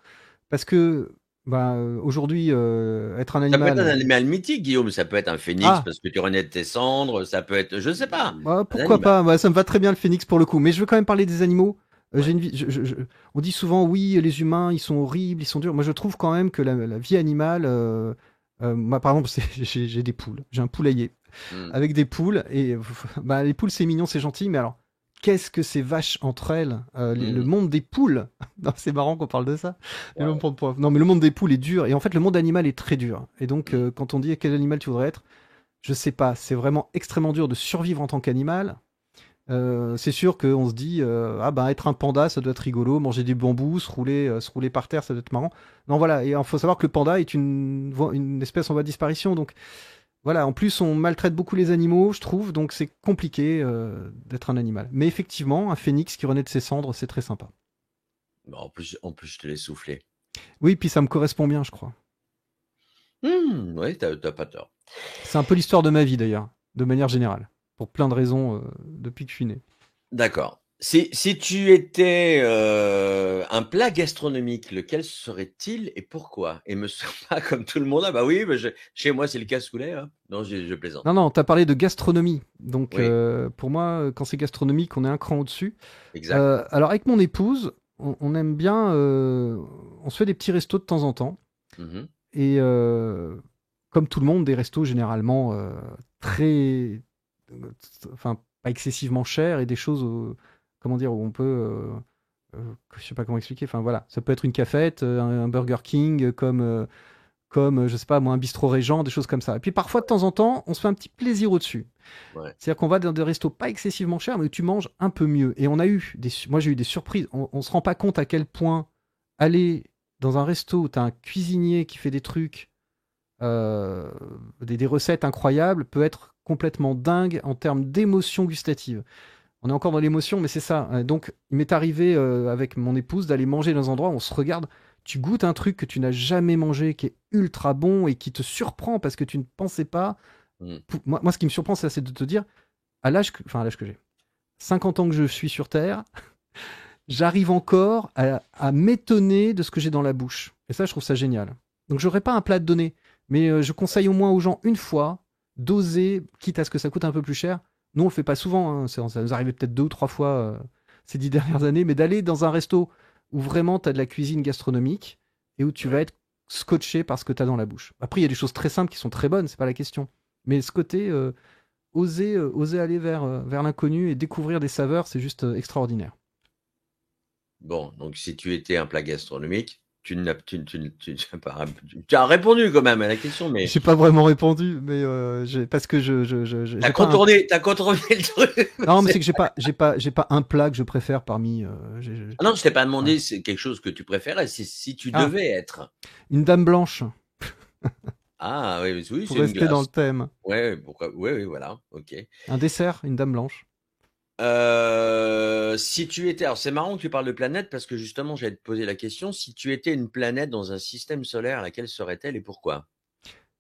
Parce que aujourd'hui, être un Ça peut être un animal. animal mythique, Guillaume. Ça peut être un phénix Ah, parce que tu renais de tes cendres. Ça peut être, je sais pas, un pourquoi animal. pas? Ça me va très bien le phénix pour le coup. Mais je veux quand même parler des animaux. J'ai Ouais. une vie, on dit souvent oui, les humains, ils sont horribles, ils sont durs. Moi, je trouve quand même que la vie animale. Moi, par exemple, j'ai des poules. J'ai un poulailler Mm. avec des poules. Et les poules, c'est mignon, c'est gentil. Mais alors, qu'est-ce que c'est vache entre elles? Le Mm. monde des poules. Non, c'est marrant qu'on parle de ça. Ouais. Non, mais le monde des poules est dur. Et en fait, le monde animal est très dur. Et donc, Mm. quand on dit quel animal tu voudrais être, je sais pas, c'est vraiment extrêmement dur de survivre en tant qu'animal. C'est sûr qu'on se dit, être un panda, ça doit être rigolo, manger du bambou, se rouler par terre, ça doit être marrant. Non, voilà, et il faut savoir que le panda est une espèce en voie de disparition, donc voilà, en plus on maltraite beaucoup les animaux, je trouve, donc c'est compliqué d'être un animal. Mais effectivement, un phénix qui renaît de ses cendres, c'est très sympa. Bon, en plus, je te l'ai soufflé. Oui, puis ça me correspond bien, je crois. Ouais, t'as pas tort. C'est un peu l'histoire de ma vie d'ailleurs, de manière générale, pour plein de raisons depuis que je suis né. D'accord. Si tu étais un plat gastronomique, lequel serait-il et pourquoi? Et me sers pas comme tout le monde. Ah bah oui, chez moi c'est le cassoulet. Hein. Non, je plaisante. Non, non, t'as parlé de gastronomie. Donc, Oui, pour moi, quand c'est gastronomique, on est un cran au-dessus. exact. Alors, avec mon épouse, on aime bien. On se fait des petits restos de temps en temps. Mhm. Et comme tout le monde, des restos généralement très. Enfin, pas excessivement chers et des choses. Comment dire, où on peut. Je sais pas comment expliquer. Enfin, voilà. Ça peut être une cafette, un Burger King, comme. comme, je sais pas moi, un bistrot Régent, des choses comme ça. Et puis parfois, de temps en temps, on se fait un petit plaisir au-dessus. Ouais. C'est-à-dire qu'on va dans des restos pas excessivement chers, mais où tu manges un peu mieux. Et moi j'ai eu des surprises. On se rend pas compte à quel point aller dans un resto où tu as un cuisinier qui fait des trucs, des recettes incroyables, peut être complètement dingue en termes d'émotion gustative. On est encore dans l'émotion, mais c'est ça. Donc, il m'est arrivé avec mon épouse d'aller manger dans un endroit où on se regarde, tu goûtes un truc que tu n'as jamais mangé, qui est ultra bon et qui te surprend parce que tu ne pensais pas. Moi, ce qui me surprend, c'est de te dire, à l'âge que j'ai, 50 ans que je suis sur Terre, j'arrive encore à m'étonner de ce que j'ai dans la bouche. Et ça, je trouve ça génial. Donc, j'aurais pas un plat à te donner, mais je conseille au moins aux gens, une fois, d'oser, quitte à ce que ça coûte un peu plus cher. Nous, on le fait pas souvent, hein. Ça nous arrivait peut-être 2 ou 3 fois ces 10 dernières années, mais d'aller dans un resto où vraiment tu as de la cuisine gastronomique et où tu vas être scotché par ce que tu as dans la bouche. Après, il y a des choses très simples qui sont très bonnes, c'est pas la question. Mais ce côté, oser aller vers l'inconnu et découvrir des saveurs, c'est juste extraordinaire. Bon, donc si tu étais un plat gastronomique, tu as répondu quand même à la question, mais J'ai pas vraiment répondu, mais parce que t'as contourné le truc. Non, mais c'est que j'ai pas un plat que je préfère parmi. Ah non, je t'ai pas demandé c'est quelque chose que tu préférais. Si tu devais être une dame blanche. Ah oui, Pour c'est une rester glace. dans le thème. Ouais, pourquoi? Oui, voilà, ok. Un dessert, une dame blanche. Si tu étais, alors c'est marrant que tu parles de planète parce que justement j'allais te poser la question, si tu étais une planète dans un système solaire, laquelle serait-elle et pourquoi?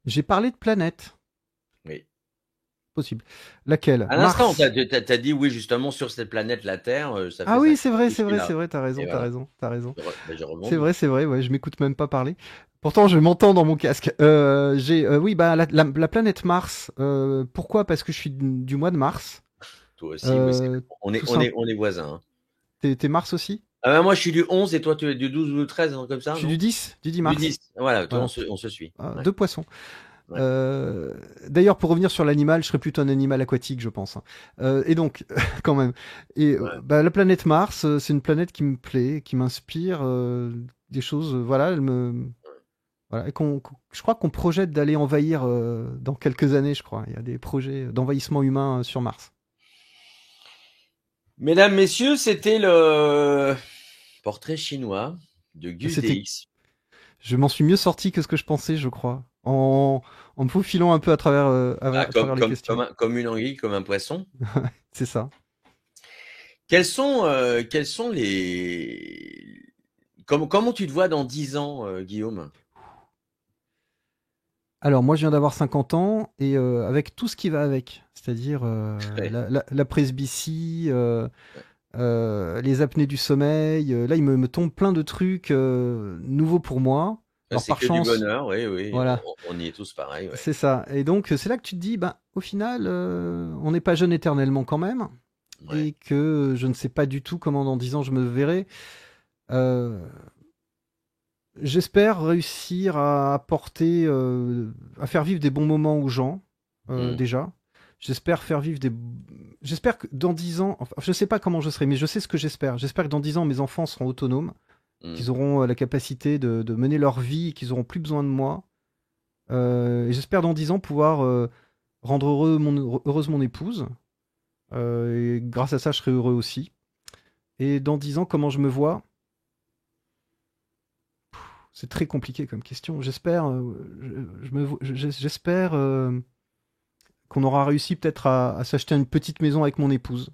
J'ai parlé de planète. Oui. Possible. Laquelle? À l'instant, t'as dit oui justement sur cette planète, la Terre, ça fait. Ah oui, ça c'est vrai, t'as raison. Je rebondis. C'est vrai, ouais, je m'écoute même pas parler. Pourtant, je m'entends dans mon casque. Oui, bah la planète Mars. Pourquoi? Parce que je suis du mois de mars. Toi aussi, oui, on est voisins. Hein. T'es Mars aussi? Ah ben moi je suis du 11 et toi tu es du 12 ou du 13, comme ça. Je suis du 10 mars. Du 10. Voilà, toi, on se suit. Ouais. Deux poissons. Ouais. D'ailleurs, pour revenir sur l'animal, je serais plutôt un animal aquatique, je pense. Et donc, quand même. Et bah, la planète Mars, c'est une planète qui me plaît, qui m'inspire des choses. Voilà, elle me. Voilà, et je crois qu'on projette d'aller envahir dans quelques années, je crois. Il y a des projets d'envahissement humain sur Mars. Mesdames, messieurs, c'était le portrait chinois de Gus DX. Je m'en suis mieux sorti que ce que je pensais, je crois. En me faufilant un peu à travers les questions. Comme une anguille, comme un poisson. C'est ça. Quels sont les... Comment tu te vois dans 10 ans, Guillaume? Alors, moi, je viens d'avoir 50 ans et avec tout ce qui va avec, c'est-à-dire la presbytie, les apnées du sommeil. Là, il me tombe plein de trucs nouveaux pour moi. Alors, c'est par que chance, du bonheur, oui. Voilà. On y est tous pareil. Ouais. C'est ça. Et donc, c'est là que tu te dis, bah, au final, on n'est pas jeune éternellement quand même. Ouais. Et que je ne sais pas du tout comment dans 10 ans je me verrai. J'espère réussir à apporter, à faire vivre des bons moments aux gens, déjà. J'espère faire vivre J'espère que dans 10 ans, enfin, je ne sais pas comment je serai, mais je sais ce que j'espère. J'espère que dans 10 ans, mes enfants seront autonomes, qu'ils auront la capacité de mener leur vie, qu'ils n'auront plus besoin de moi. Et j'espère dans 10 ans pouvoir rendre heureuse mon épouse. Et grâce à ça, je serai heureux aussi. Et dans 10 ans, comment je me vois? C'est très compliqué comme question. J'espère qu'on aura réussi peut-être à s'acheter une petite maison avec mon épouse.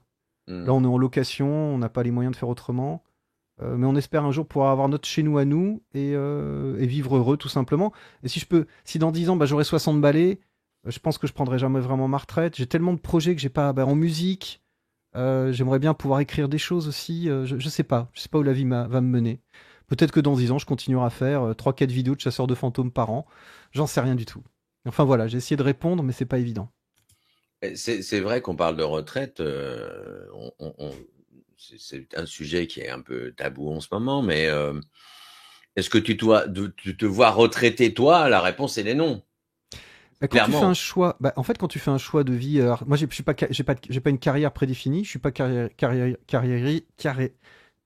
Là, on est en location, on n'a pas les moyens de faire autrement. Mais on espère un jour pouvoir avoir notre chez nous à nous et vivre heureux, tout simplement. Et si dans 10 ans, j'aurai 60 balais, je pense que je prendrai jamais vraiment ma retraite. J'ai tellement de projets que j'ai pas en musique. J'aimerais bien pouvoir écrire des choses aussi. Je sais pas où la vie va me mener. Peut-être que dans 10 ans, je continuerai à faire 3-4 vidéos de chasseurs de fantômes par an. J'en sais rien du tout. Enfin voilà, j'ai essayé de répondre, mais c'est pas évident. C'est vrai qu'on parle de retraite. C'est un sujet qui est un peu tabou en ce moment, mais est-ce que tu te vois retraité, toi? La réponse, elle est non. Quand tu fais un choix, en fait, quand tu fais un choix de vie, alors, moi, j'ai pas une carrière prédéfinie. Je suis pas carriériste.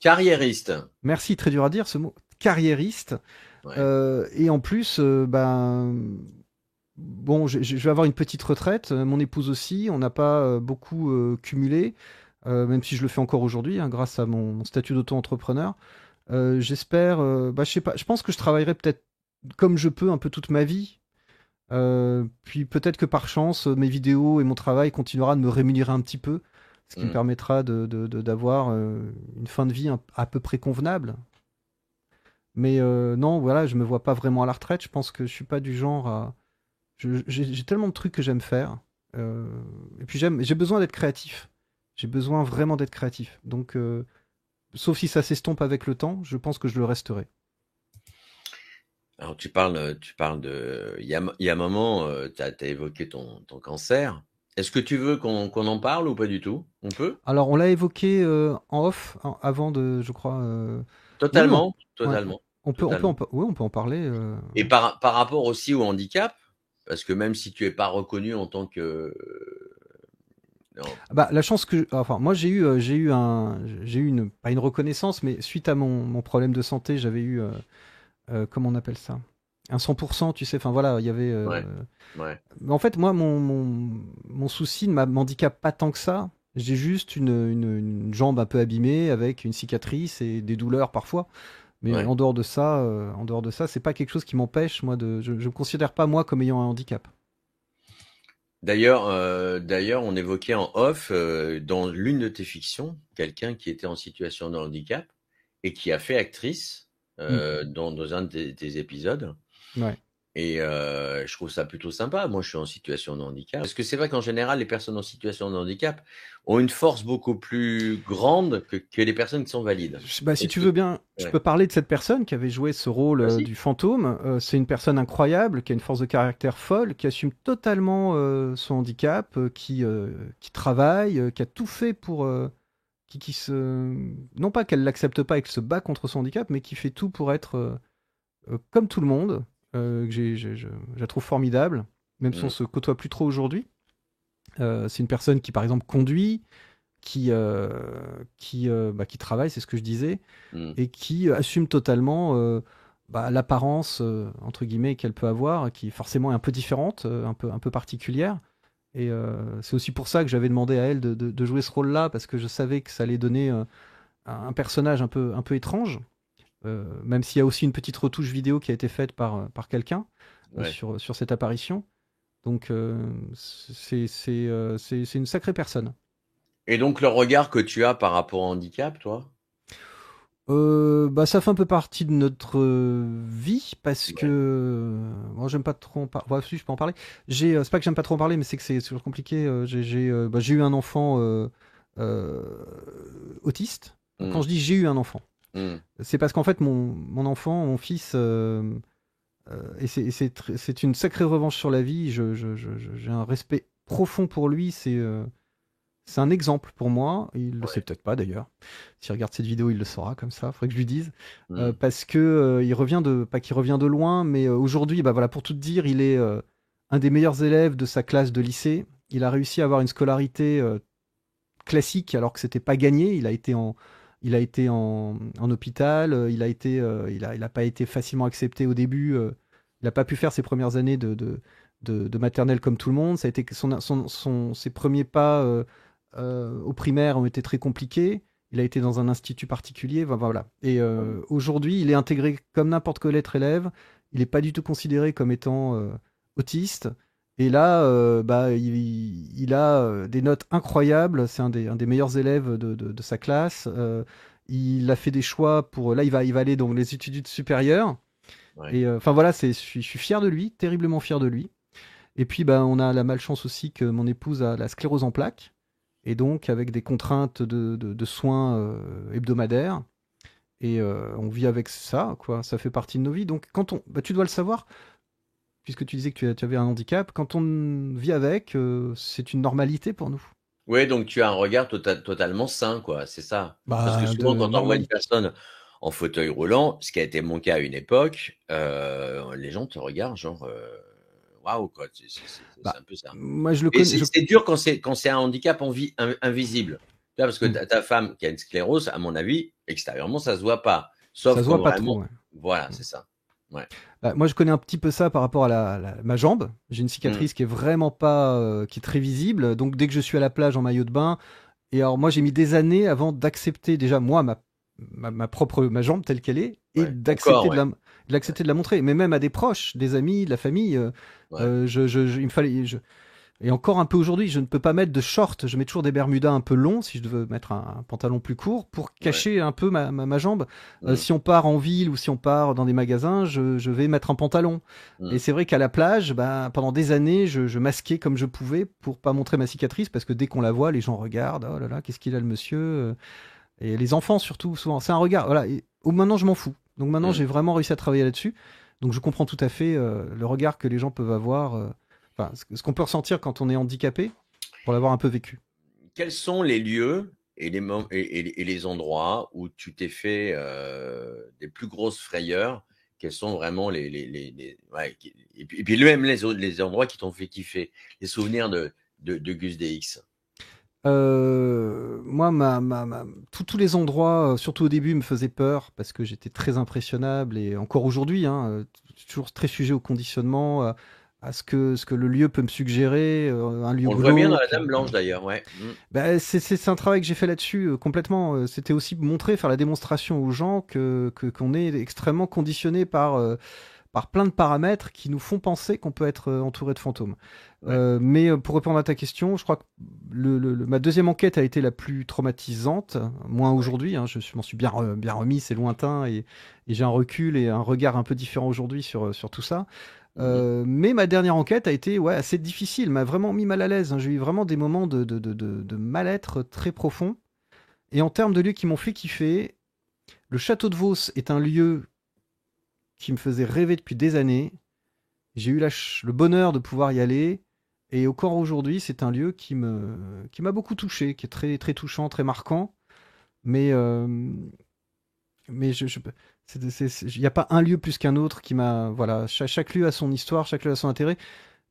Carriériste. Merci, très dur à dire ce mot. Carriériste. Ouais. Et en plus, bon, je vais avoir une petite retraite, mon épouse aussi, on n'a pas beaucoup cumulé, même si je le fais encore aujourd'hui, hein, grâce à mon statut d'auto-entrepreneur. J'espère, je sais pas, je pense que je travaillerai peut-être comme je peux un peu toute ma vie. Puis peut-être que par chance, mes vidéos et mon travail continuera de me rémunérer un petit peu, ce qui me permettra d'avoir une fin de vie à peu près convenable. Mais non, voilà, je me vois pas vraiment à la retraite. Je pense que je suis pas du genre à. J'ai tellement de trucs que j'aime faire. Et puis j'ai besoin d'être créatif. J'ai besoin vraiment d'être créatif. Donc, sauf si ça s'estompe avec le temps, je pense que je le resterai. Alors tu parles de, il y a un moment, tu as évoqué ton cancer. Est-ce que tu veux qu'on en parle ou pas du tout? On peut? Alors, on l'a évoqué en off, avant de, je crois. Oui, Totalement, ouais, totalement, on totalement. peut, oui, on peut en parler. Et par rapport aussi au handicap, parce que même si tu es pas reconnu en tant que, non, Bah, la chance que, enfin, moi j'ai eu une, pas une reconnaissance, mais suite à mon problème de santé, j'avais eu, comment on appelle ça? Un 100%, tu sais, enfin voilà, il y avait. ouais, ouais, Mais en fait, moi, mon souci ne m'handicape pas tant que ça. J'ai juste une jambe un peu abîmée avec une cicatrice et des douleurs parfois. Mais ouais. en dehors de ça, c'est pas quelque chose qui m'empêche, moi, je me considère pas, moi, comme ayant un handicap. D'ailleurs, on évoquait en off, dans l'une de tes fictions, quelqu'un qui était en situation de handicap et qui a fait actrice dans un de tes épisodes. Ouais. Et je trouve ça plutôt sympa. Moi, je suis en situation de handicap. Parce que c'est vrai qu'en général, les personnes en situation de handicap ont une force beaucoup plus grande que les personnes qui sont valides. Bah, si Est-ce tu que... veux bien, je Ouais. peux parler de cette personne qui avait joué ce rôle Vas-y. du fantôme. C'est une personne incroyable, qui a une force de caractère folle, qui assume totalement son handicap, qui travaille, qui a tout fait pour... qui se... Non pas qu'elle l'accepte pas et qu'elle se bat contre son handicap, mais qui fait tout pour être comme tout le monde. Je la trouve formidable, même si on Mm, se côtoie plus trop aujourd'hui. C'est une personne qui, par exemple, conduit, qui travaille, c'est ce que je disais, mm. et qui assume totalement l'apparence entre guillemets qu'elle peut avoir, qui forcément est un peu différente, un peu particulière. Et c'est aussi pour ça que j'avais demandé à elle de jouer ce rôle-là, parce que je savais que ça allait donner un personnage un peu étrange, même s'il y a aussi une petite retouche vidéo qui a été faite par quelqu'un Ouais. sur cette apparition. Donc c'est une sacrée personne. Et donc, le regard que tu as par rapport au handicap, toi? Ça fait un peu partie de notre vie parce que Ouais. moi j'aime pas trop en parler. Ouais, si, je peux en parler. C'est pas que j'aime pas trop en parler, mais c'est que c'est toujours compliqué. J'ai eu un enfant euh, autiste. Quand Mm, je dis j'ai eu un enfant, mm. c'est parce qu'en fait mon enfant, mon fils, et c'est une sacrée revanche sur la vie. J'ai un respect profond pour lui. C'est un exemple pour moi, il le sait Ouais. peut-être pas d'ailleurs. S'il regarde cette vidéo, il le saura comme ça, faudrait que je lui dise. Mm. Parce que il revient pas qu'il revient de loin, mais aujourd'hui, bah voilà, pour tout te dire, il est un des meilleurs élèves de sa classe de lycée. Il a réussi à avoir une scolarité classique alors que c'était pas gagné. Il a été en hôpital, il a pas été facilement accepté au début. Il n'a pas pu faire ses premières années de maternelle comme tout le monde. Ça a été ses premiers pas au primaire ont été très compliqués. Il a été dans un institut particulier. Voilà. Et aujourd'hui, il est intégré comme n'importe quel autre élève. Il n'est pas du tout considéré comme étant autiste. Et là, il a des notes incroyables. C'est un des meilleurs élèves de sa classe. Il a fait des choix pour. Là, il va aller dans les études supérieures. Ouais. Et enfin voilà, je suis fier de lui, terriblement fier de lui. Et puis, bah, on a la malchance aussi que mon épouse a la sclérose en plaques. Et donc, avec des contraintes de soins hebdomadaires. Et on vit avec ça, quoi. Ça fait partie de nos vies. Donc, tu dois le savoir, puisque tu disais que tu avais un handicap, quand on vit avec, c'est une normalité pour nous. Ouais, donc tu as un regard totalement sain, quoi, c'est ça. Parce que Bah, souvent, de quand on voit une normalité. personne en fauteuil roulant, ce qui a été mon cas à une époque, les gens te regardent genre, waouh, quoi. C'est Bah, un peu ça. moi, je le Et connais. c'est dur quand c'est un handicap invisible. Tu vois, parce que Hmm. ta femme qui a une sclérose, à mon avis, extérieurement, ça se voit pas. Ça Sauf se quand voit pas vraiment, trop. Ouais. voilà, Hmm. c'est ça. Ouais. Moi, je connais un petit peu ça par rapport à ma jambe. J'ai une cicatrice qui est vraiment pas, qui est très visible. Donc, dès que je suis à la plage en maillot de bain, et alors moi, j'ai mis des années avant d'accepter déjà moi ma jambe telle qu'elle est et Ouais. d'accepter Encore, de l'accepter de la montrer. Mais même à des proches, des amis, de la famille, Ouais. il me fallait. Et encore un peu aujourd'hui, je ne peux pas mettre de short. Je mets toujours des bermudas un peu longs si je veux mettre un pantalon plus court pour cacher un peu ma jambe. Si on part en ville ou si on part dans des magasins, je vais mettre un pantalon. Et c'est vrai qu'à la plage, pendant des années, je masquais comme je pouvais pour pas montrer ma cicatrice parce que dès qu'on la voit, les gens regardent. Oh là là, qu'est-ce qu'il a le monsieur? Et les enfants surtout, souvent. C'est un regard. Voilà. Maintenant, je m'en fous. Donc maintenant, j'ai vraiment réussi à travailler là-dessus. Donc je comprends tout à fait le regard que les gens peuvent avoir. Enfin, ce qu'on peut ressentir quand on est handicapé, pour l'avoir un peu vécu. Quels sont les lieux et les endroits où tu t'es fait des plus grosses frayeurs? Quels sont vraiment ouais, et puis même les endroits qui t'ont fait kiffer, les souvenirs de Gus DX? Moi, tous les endroits, surtout au début, me faisaient peur parce que j'étais très impressionnable et encore aujourd'hui, toujours très sujet au conditionnement, à ce que le lieu peut me suggérer, un lieu On le voit bien dans glauque. La Dame Blanche d'ailleurs, ouais. C'est un travail que j'ai fait là-dessus complètement. C'était aussi montrer, faire la démonstration aux gens qu'on est extrêmement conditionné par plein de paramètres qui nous font penser qu'on peut être entouré de fantômes. Mais pour répondre à ta question, je crois que ma deuxième enquête a été la plus traumatisante, moins aujourd'hui. Je m'en suis bien remis, c'est lointain, et j'ai un recul et un regard un peu différent aujourd'hui sur tout ça. Mais ma dernière enquête a été assez difficile, m'a vraiment mis mal à l'aise. J'ai eu vraiment des moments de mal-être très profond. Et en termes de lieux qui m'ont fait kiffer, le château de Vos est un lieu qui me faisait rêver depuis des années. J'ai eu le bonheur de pouvoir y aller. Et encore aujourd'hui, c'est un lieu qui m'a beaucoup touché, qui est très, très touchant, très marquant. Mais il n'y a pas un lieu plus qu'un autre qui m'a. Voilà, chaque lieu a son histoire, chaque lieu a son intérêt.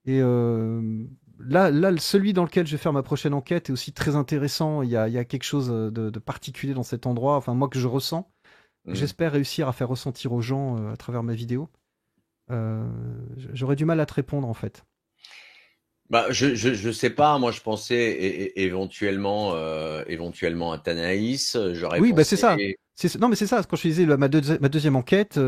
Et là, celui dans lequel je vais faire ma prochaine enquête est aussi très intéressant. Il y a quelque chose de particulier dans cet endroit, enfin, moi que je ressens. J'espère réussir à faire ressentir aux gens à travers ma vidéo. J'aurais du mal à te répondre en fait. Je sais pas, moi je pensais éventuellement à Tanaïs, j'aurais Oui, pensé... c'est ça. Non, mais c'est ça. Quand je disais ma deuxième enquête,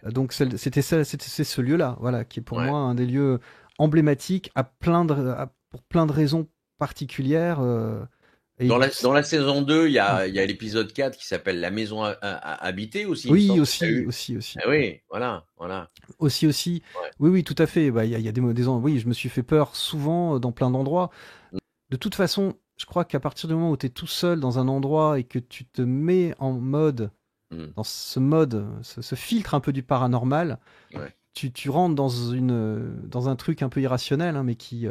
donc c'était ce lieu-là, voilà, qui est pour moi un des lieux emblématiques pour plein de raisons particulières. Dans la saison 2, il y a l'épisode 4 qui s'appelle La maison habitée aussi. Oui, aussi. Ah oui, voilà. Aussi. Ouais. Oui, tout à fait. Il y a des oui, je me suis fait peur souvent dans plein d'endroits. De toute façon, je crois qu'à partir du moment où tu es tout seul dans un endroit et que tu te mets en mode, dans ce mode, ce filtre un peu du paranormal, tu rentres dans un truc un peu irrationnel, mais qui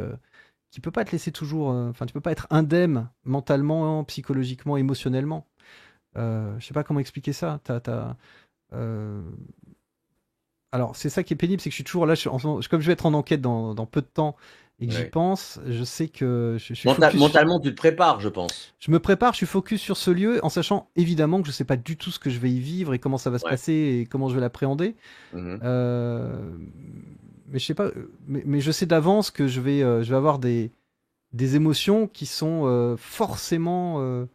peut pas te laisser toujours. Enfin, tu peux pas être indemne mentalement, psychologiquement, émotionnellement. Je sais pas comment expliquer ça. Alors, c'est ça qui est pénible, c'est que je suis toujours là. Comme je vais être en enquête dans peu de temps et que j'y pense, je sais que je suis mentalement, tu te prépares, je pense. Je me prépare, je suis focus sur ce lieu, en sachant évidemment que je sais pas du tout ce que je vais y vivre et comment ça va se passer et comment je vais l'appréhender. Mais je sais pas, mais je sais d'avance que je vais avoir des émotions qui sont forcément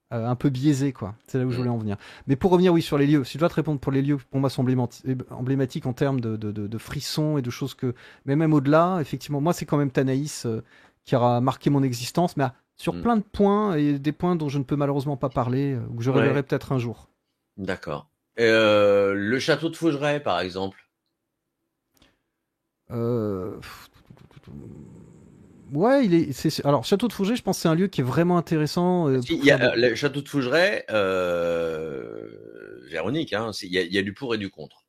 un peu biaisées, quoi. C'est là où je voulais en venir. Mais pour revenir, oui, sur les lieux, si je dois te répondre pour les lieux, pour moi, sont emblématiques en termes de frissons et de choses mais même au-delà, effectivement, moi, c'est quand même Tanaïs qui aura marqué mon existence, mais sur plein de points et des points dont je ne peux malheureusement pas parler, ou que je révélerai peut-être un jour. D'accord. Le château de Fougeray, par exemple. Ouais, alors Château de Fougeray, je pense que c'est un lieu qui est vraiment intéressant. Il y a le château de Fougeray, Véronique, il y a du pour et du contre.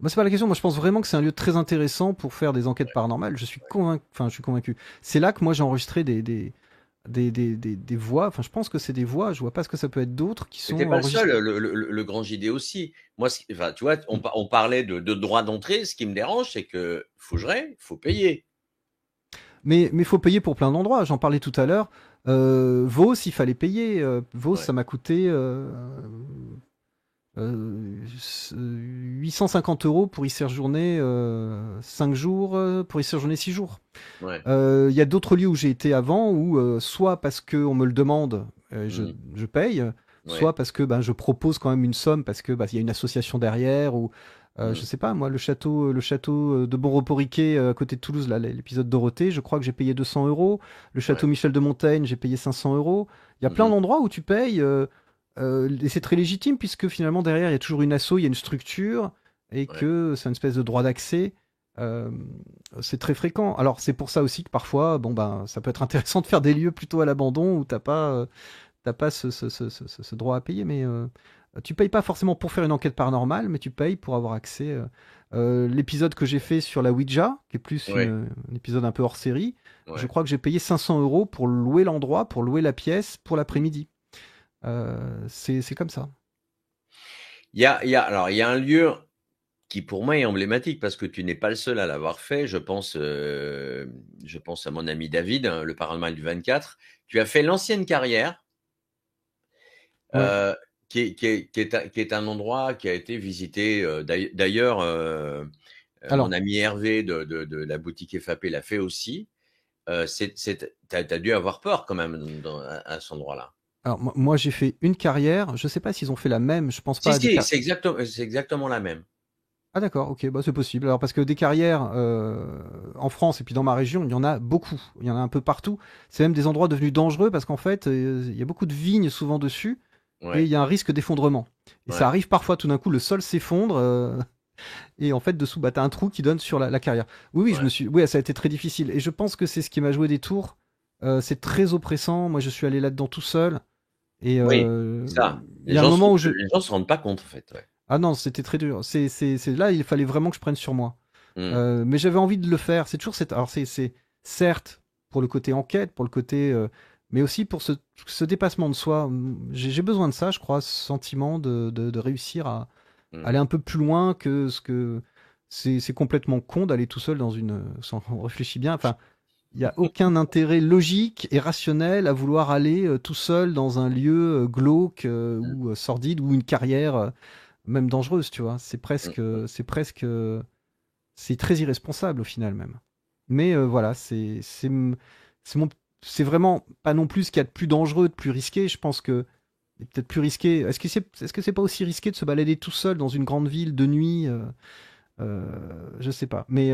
Moi, c'est pas la question. Moi, je pense vraiment que c'est un lieu très intéressant pour faire des enquêtes paranormales. Je suis convaincu. C'est là que moi j'ai enregistré des voix. Enfin, je pense que c'est des voix. Je vois pas ce que ça peut être d'autres qui sont. C'était pas le seul. Le Grand JD aussi. Moi, tu vois, on parlait de droit d'entrée. Ce qui me dérange, c'est que Fougeray, faut payer. Mais faut payer pour plein d'endroits. J'en parlais tout à l'heure. Vos, il fallait payer. Vos, ça m'a coûté 850 € pour y séjourner 5 jours, pour y séjourner 6 jours. Ouais. Il y a d'autres lieux où j'ai été avant, où soit parce qu'on me le demande, je paye, soit parce que je propose quand même une somme, parce que il y a une association derrière, ou je sais pas, moi, le château de Bonrepos-Riquet à côté de Toulouse, là, l'épisode Dorothée, je crois que j'ai payé 200 €. Le château Michel de Montaigne, j'ai payé 500 €. Il y a plein d'endroits où tu payes, et c'est très légitime, puisque finalement, derrière, il y a toujours une asso, il y a une structure, et que c'est une espèce de droit d'accès. C'est très fréquent. Alors, c'est pour ça aussi que parfois, ça peut être intéressant de faire des lieux plutôt à l'abandon où t'as pas ce droit à payer, mais tu payes pas forcément pour faire une enquête paranormale, mais tu payes pour avoir accès. L'épisode que j'ai fait sur la Ouija, qui est plus un épisode un peu hors série, je crois que j'ai payé 500 € pour louer l'endroit, pour louer la pièce pour l'après-midi. C'est comme ça. Il y a un lieu qui pour moi est emblématique parce que tu n'es pas le seul à l'avoir fait. Je pense à mon ami David, le paranormal du 24. Tu as fait l'ancienne carrière, qui est un endroit qui a été visité. D'ailleurs, mon ami Hervé de la boutique FAP l'a fait aussi. T'as dû avoir peur quand même à cet endroit-là. Alors moi j'ai fait une carrière. Je sais pas s'ils ont fait la même. Je pense pas. Si, c'est exactement la même. Ah d'accord, ok, c'est possible. Alors parce que des carrières en France et puis dans ma région, il y en a beaucoup. Il y en a un peu partout. C'est même des endroits devenus dangereux parce qu'en fait, il y a beaucoup de vignes souvent dessus et il y a un risque d'effondrement. Et ça arrive parfois tout d'un coup, le sol s'effondre et en fait dessous, t'as un trou qui donne sur la carrière. Oui, ça a été très difficile. Et je pense que c'est ce qui m'a joué des tours. C'est très oppressant. Moi, je suis allé là-dedans tout seul. Et ça. Il y a un moment où les gens se rendent pas compte en fait. Ouais. Ah non, c'était très dur. C'est là, il fallait vraiment que je prenne sur moi. Mais j'avais envie de le faire. C'est toujours alors c'est certes pour le côté enquête, pour le côté, mais aussi pour ce dépassement de soi. J'ai besoin de ça, je crois, ce sentiment de réussir à aller un peu plus loin que ce que c'est complètement con d'aller tout seul dans une. Sans on réfléchit bien. Enfin, il n'y a aucun intérêt logique et rationnel à vouloir aller tout seul dans un lieu glauque ou sordide ou une carrière. Même dangereuse, tu vois. C'est très irresponsable au final même. Mais voilà, c'est vraiment pas non plus ce qu'il y a de plus dangereux, de plus risqué. Je pense que c'est peut-être plus risqué. Est-ce que c'est pas aussi risqué de se balader tout seul dans une grande ville de nuit je sais pas. Mais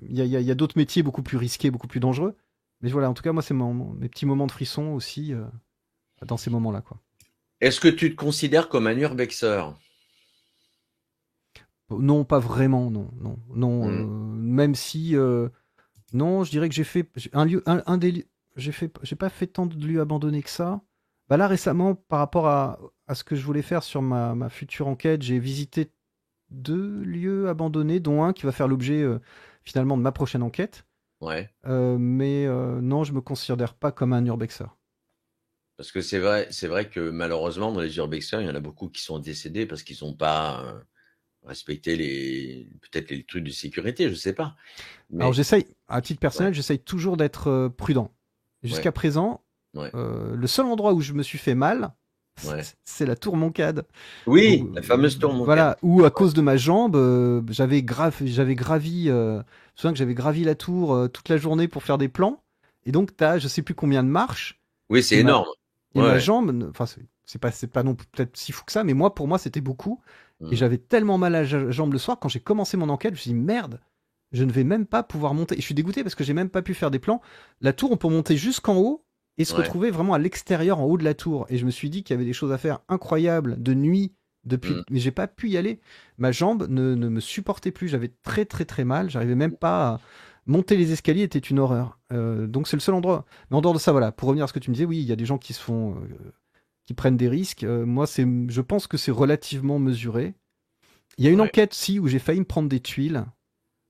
il y a d'autres métiers beaucoup plus risqués, beaucoup plus dangereux. Mais voilà, en tout cas, moi, c'est mes petits moments de frisson aussi dans ces moments-là, quoi. Est-ce que tu te considères comme un urbexeur? Non, pas vraiment, non. Même si, non, je dirais que j'ai fait j'ai pas fait tant de lieux abandonnés que ça. Là récemment, par rapport à ce que je voulais faire sur ma future enquête, j'ai visité 2 lieux abandonnés, dont un qui va faire l'objet finalement de ma prochaine enquête. Ouais. Mais non, je me considère pas comme un urbexeur. Parce que c'est vrai que malheureusement, dans les urbexeurs, il y en a beaucoup qui sont décédés parce qu'ils n'ont pas respecté peut-être les trucs de sécurité, je sais pas. Mais... Alors j'essaye, à titre personnel, j'essaye toujours d'être prudent. Jusqu'à présent, le seul endroit où je me suis fait mal, c'est la tour Moncade. Oui, la fameuse tour Moncade. Voilà, où à cause de ma jambe, j'avais gravi. Je me souviens que j'avais gravi la tour toute la journée pour faire des plans. Et donc t'as, je sais plus combien de marches. Oui, c'est énorme. Et ma jambe, enfin c'est pas non plus peut-être si fou que ça, mais pour moi c'était beaucoup. Et j'avais tellement mal à la jambe le soir, quand j'ai commencé mon enquête, je me suis dit merde, je ne vais même pas pouvoir monter. Et je suis dégoûté parce que j'ai même pas pu faire des plans. La tour, on peut monter jusqu'en haut et se retrouver vraiment à l'extérieur, en haut de la tour. Et je me suis dit qu'il y avait des choses à faire incroyables de nuit, mais j'ai pas pu y aller. Ma jambe ne me supportait plus, j'avais très très très mal, j'arrivais même pas à... Monter les escaliers était une horreur. Donc c'est le seul endroit. Mais en dehors de ça, voilà, pour revenir à ce que tu me disais, oui, il y a des gens qui qui prennent des risques. Moi, je pense que c'est relativement mesuré. Il y a une enquête aussi où j'ai failli me prendre des tuiles,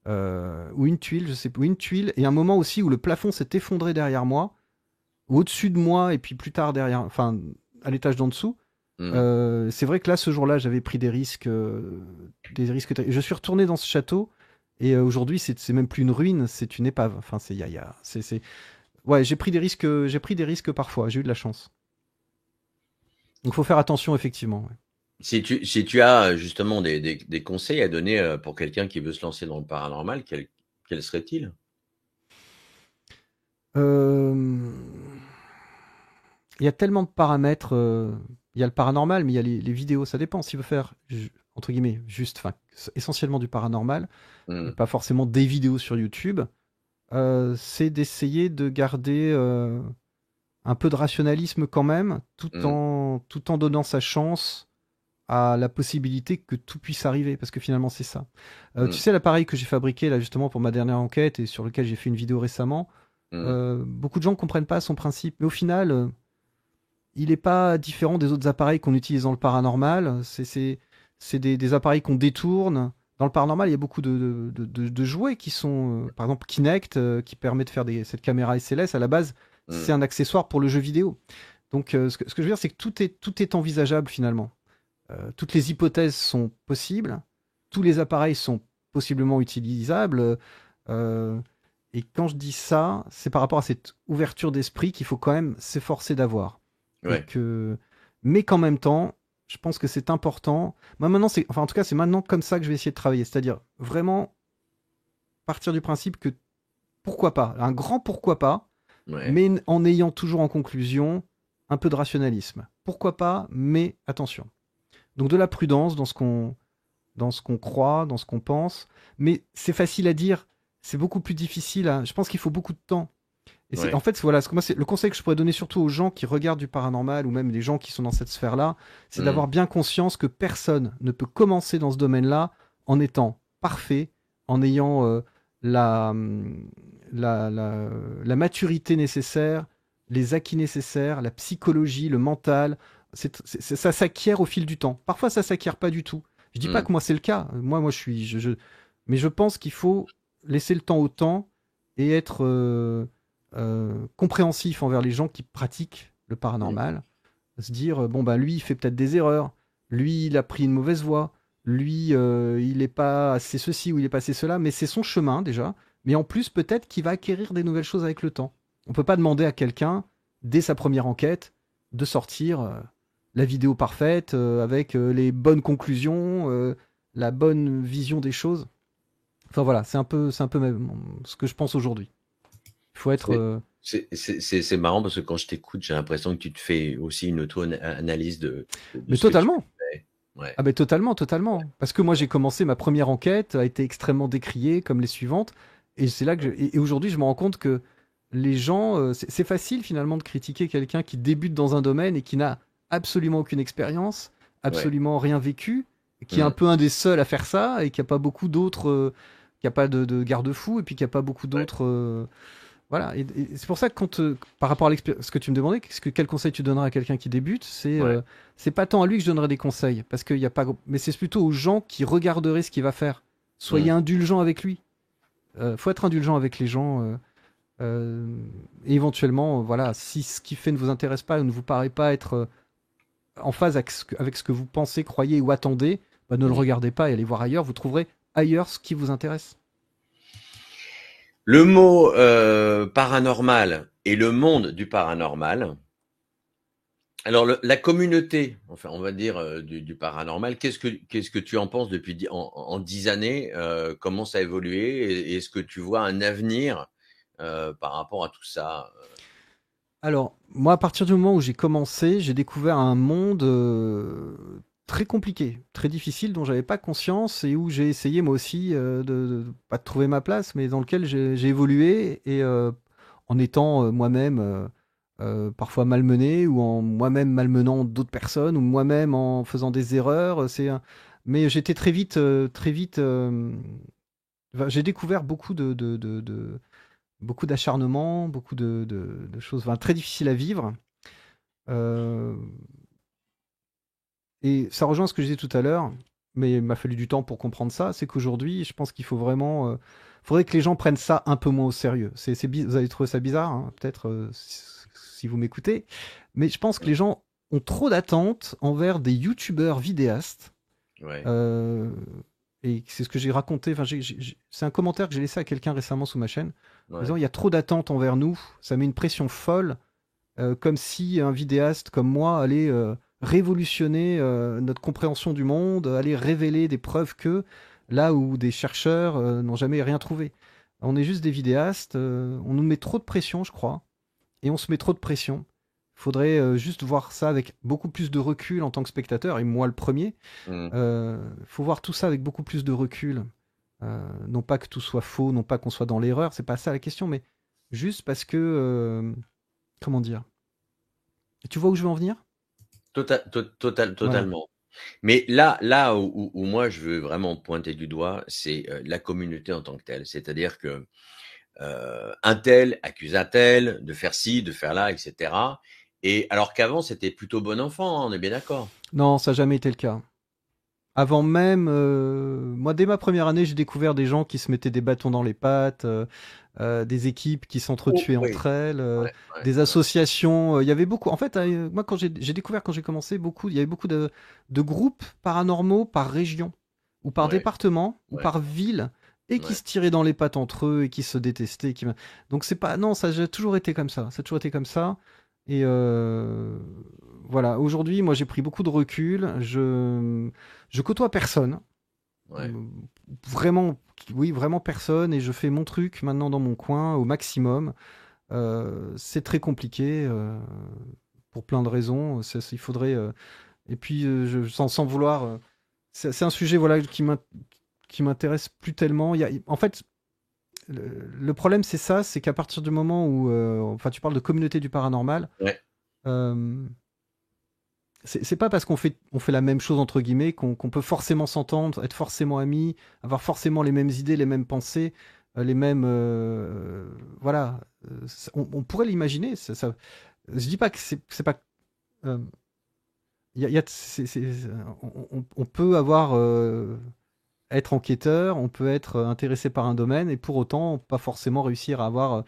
ou une tuile, je sais pas, une tuile, et un moment aussi où le plafond s'est effondré derrière moi, ou au-dessus de moi, et puis plus tard derrière, enfin à l'étage d'en dessous. C'est vrai que là, ce jour-là, j'avais pris des risques. Je suis retourné dans ce château. Et aujourd'hui, c'est même plus une ruine, c'est une épave. Enfin, ouais, j'ai pris des risques parfois. J'ai eu de la chance. Donc, faut faire attention, effectivement. Ouais. Si tu as justement des conseils à donner pour quelqu'un qui veut se lancer dans le paranormal, quels seraient-ils? Euh, Il y a tellement de paramètres. Il y a le paranormal, mais il y a les vidéos. Ça dépend. S'il veut faire, entre guillemets, juste, enfin, essentiellement du paranormal, et Hmm, pas forcément des vidéos sur YouTube, c'est d'essayer de garder un peu de rationalisme quand même, hmm, tout en donnant sa chance à la possibilité que tout puisse arriver, parce que finalement c'est ça. Tu hmm, sais, l'appareil que j'ai fabriqué là justement pour ma dernière enquête et sur lequel j'ai fait une vidéo récemment, hmm. beaucoup de gens ne comprennent pas son principe, mais au final, il n'est pas différent des autres appareils qu'on utilise dans le paranormal. C'est des appareils qu'on détourne. Dans le paranormal, il y a beaucoup de jouets qui sont, par exemple, Kinect, qui permet de faire cette caméra SLS. À la base, Hmm. c'est un accessoire pour le jeu vidéo. Donc, ce que je veux dire, c'est que tout est envisageable finalement. Toutes les hypothèses sont possibles. Tous les appareils sont possiblement utilisables. euh, et quand je dis ça, c'est par rapport à cette ouverture d'esprit qu'il faut quand même s'efforcer d'avoir. Et Ouais, que, mais qu'en même temps, je pense que c'est important. Moi maintenant, enfin en tout cas, c'est maintenant comme ça que je vais essayer de travailler. C'est-à-dire vraiment partir du principe que pourquoi pas, un grand pourquoi pas, ouais, mais en ayant toujours en conclusion un peu de rationalisme. Pourquoi pas, mais attention. Donc de la prudence dans ce qu'on croit, dans ce qu'on pense. Mais c'est facile à dire, c'est beaucoup plus difficile. Je pense qu'il faut beaucoup de temps. Et en ouais. fait, voilà, moi, c'est le conseil que je pourrais donner surtout aux gens qui regardent du paranormal ou même les gens qui sont dans cette sphère-là, c'est Hmm, d'avoir bien conscience que personne ne peut commencer dans ce domaine-là en étant parfait, en ayant la, hum, la maturité nécessaire, les acquis nécessaires, la psychologie, le mental. Ça s'acquiert au fil du temps. Parfois, ça s'acquiert pas du tout. Je dis pas hmm. que moi c'est le cas. Moi, mais je pense qu'il faut laisser le temps au temps et être compréhensif envers les gens qui pratiquent le Hmm. paranormal. Se dire, bon, bah lui, il fait peut-être des erreurs. Lui, il a pris une mauvaise voie. Lui, il est pas assez ceci ou il est pas assez cela, mais c'est son chemin déjà. Mais en plus, peut-être qu'il va acquérir des nouvelles choses avec le temps. On peut pas demander à quelqu'un, dès sa première enquête, de sortir la vidéo parfaite, avec les bonnes conclusions, la bonne vision des choses. Enfin voilà, c'est un peu même ce que je pense aujourd'hui. Il faut être. C'est marrant parce que quand je t'écoute, j'ai l'impression que tu te fais aussi une auto-analyse de Mais ce que tu totalement. fais. Ouais. Ah ben totalement, totalement. Parce que moi j'ai commencé, ma première enquête a été extrêmement décriée comme les suivantes. Et c'est là que et aujourd'hui je me rends compte que les gens, c'est facile finalement de critiquer quelqu'un qui débute dans un domaine et qui n'a absolument aucune expérience, Ouais. absolument rien vécu, qui est un Hmm, peu un des seuls à faire ça et qui a pas beaucoup d'autres, qui a pas de garde-fous et puis qui a pas beaucoup ouais. d'autres. Voilà, et c'est pour ça que par rapport à ce que tu me demandais, quel conseil tu donnerais à quelqu'un qui débute, Ouais. c'est pas tant à lui que je donnerais des conseils, parce qu'il y a pas, mais c'est plutôt aux gens qui regarderaient ce qu'il va faire. Soyez Hmm. indulgents avec lui. Faut être indulgent avec les gens. Euh, et éventuellement, voilà, si ce qu'il fait ne vous intéresse pas ou ne vous paraît pas être en phase avec ce que vous pensez, croyez ou attendez, bah, ne le Hmm. regardez pas et allez voir ailleurs. Vous trouverez ailleurs ce qui vous intéresse. Le mot paranormal et le monde du paranormal. Alors, la communauté, enfin, on va dire du paranormal, qu'est-ce que tu en penses depuis en 10 années? Comment ça a évolué? Et est-ce que tu vois un avenir par rapport à tout ça? Alors, moi, à partir du moment où j'ai commencé, j'ai découvert un monde très compliqué, très difficile, dont j'avais pas conscience et où j'ai essayé moi aussi pas de trouver ma place, mais dans lequel j'ai évolué et en étant moi-même parfois malmené ou en moi-même malmenant d'autres personnes ou moi-même en faisant des erreurs. Mais j'étais très vite. Enfin, j'ai découvert beaucoup d'acharnement, beaucoup de choses enfin, très difficiles à vivre. Euh, et ça rejoint ce que je disais tout à l'heure, mais il m'a fallu du temps pour comprendre ça, c'est qu'aujourd'hui, je pense qu'il faut vraiment... faudrait que les gens prennent ça un peu moins au sérieux. Vous allez trouver ça bizarre, hein, peut-être, si vous m'écoutez, mais je pense que les gens ont trop d'attentes envers des youtubeurs vidéastes. Ouais. euh, et c'est ce que j'ai raconté, enfin, c'est un commentaire que j'ai laissé à quelqu'un récemment sous ma chaîne, en disant Ouais. il y a trop d'attentes envers nous, ça met une pression folle, comme si un vidéaste comme moi allait révolutionner notre compréhension du monde, aller révéler des preuves que là où des chercheurs n'ont jamais rien trouvé. On est juste des vidéastes, on nous met trop de pression, je crois, et on se met trop de pression. Il faudrait juste voir ça avec beaucoup plus de recul en tant que spectateur, et moi le premier. Il faut voir tout ça avec beaucoup plus de recul. Non pas que tout soit faux, non pas qu'on soit dans l'erreur, c'est pas ça la question, mais juste parce que... comment dire? Tu vois où je veux en venir? Totalement. Mais là où moi je veux vraiment pointer du doigt, c'est la communauté en tant que telle. C'est-à-dire que un tel accuse un tel de faire ci, de faire là, etc. Et alors qu'avant c'était plutôt bon enfant, hein, on est bien d'accord. Non, ça n'a jamais été le cas. Avant même, moi dès ma première année, j'ai découvert des gens qui se mettaient des bâtons dans les pattes, des équipes qui s'entretuaient Oui. entre elles, des associations. Il y avait beaucoup. En fait, moi quand j'ai découvert quand j'ai commencé, il y avait beaucoup de groupes paranormaux par région, ou par département, ou par ville, et qui se tiraient dans les pattes entre eux et qui se détestaient. Donc c'est pas, non, ça a toujours été comme ça. Ça a toujours été comme ça. Et voilà, aujourd'hui, moi j'ai pris beaucoup de recul. Je côtoie personne. Vraiment, oui, vraiment personne. Et je fais mon truc maintenant dans mon coin au maximum. C'est très compliqué pour plein de raisons. Il faudrait. Et puis, sans vouloir. C'est un sujet voilà, qui m'intéresse plus tellement. En fait, le problème, c'est ça, c'est qu'à partir du moment où, enfin, tu parles de communauté du paranormal, c'est pas parce qu'on fait la même chose entre guillemets qu'on peut forcément s'entendre, être forcément amis, avoir forcément les mêmes idées, les mêmes pensées, les mêmes, voilà. On pourrait l'imaginer. Je dis pas que c'est pas. On peut avoir être enquêteur, on peut être intéressé par un domaine et pour autant pas forcément réussir à avoir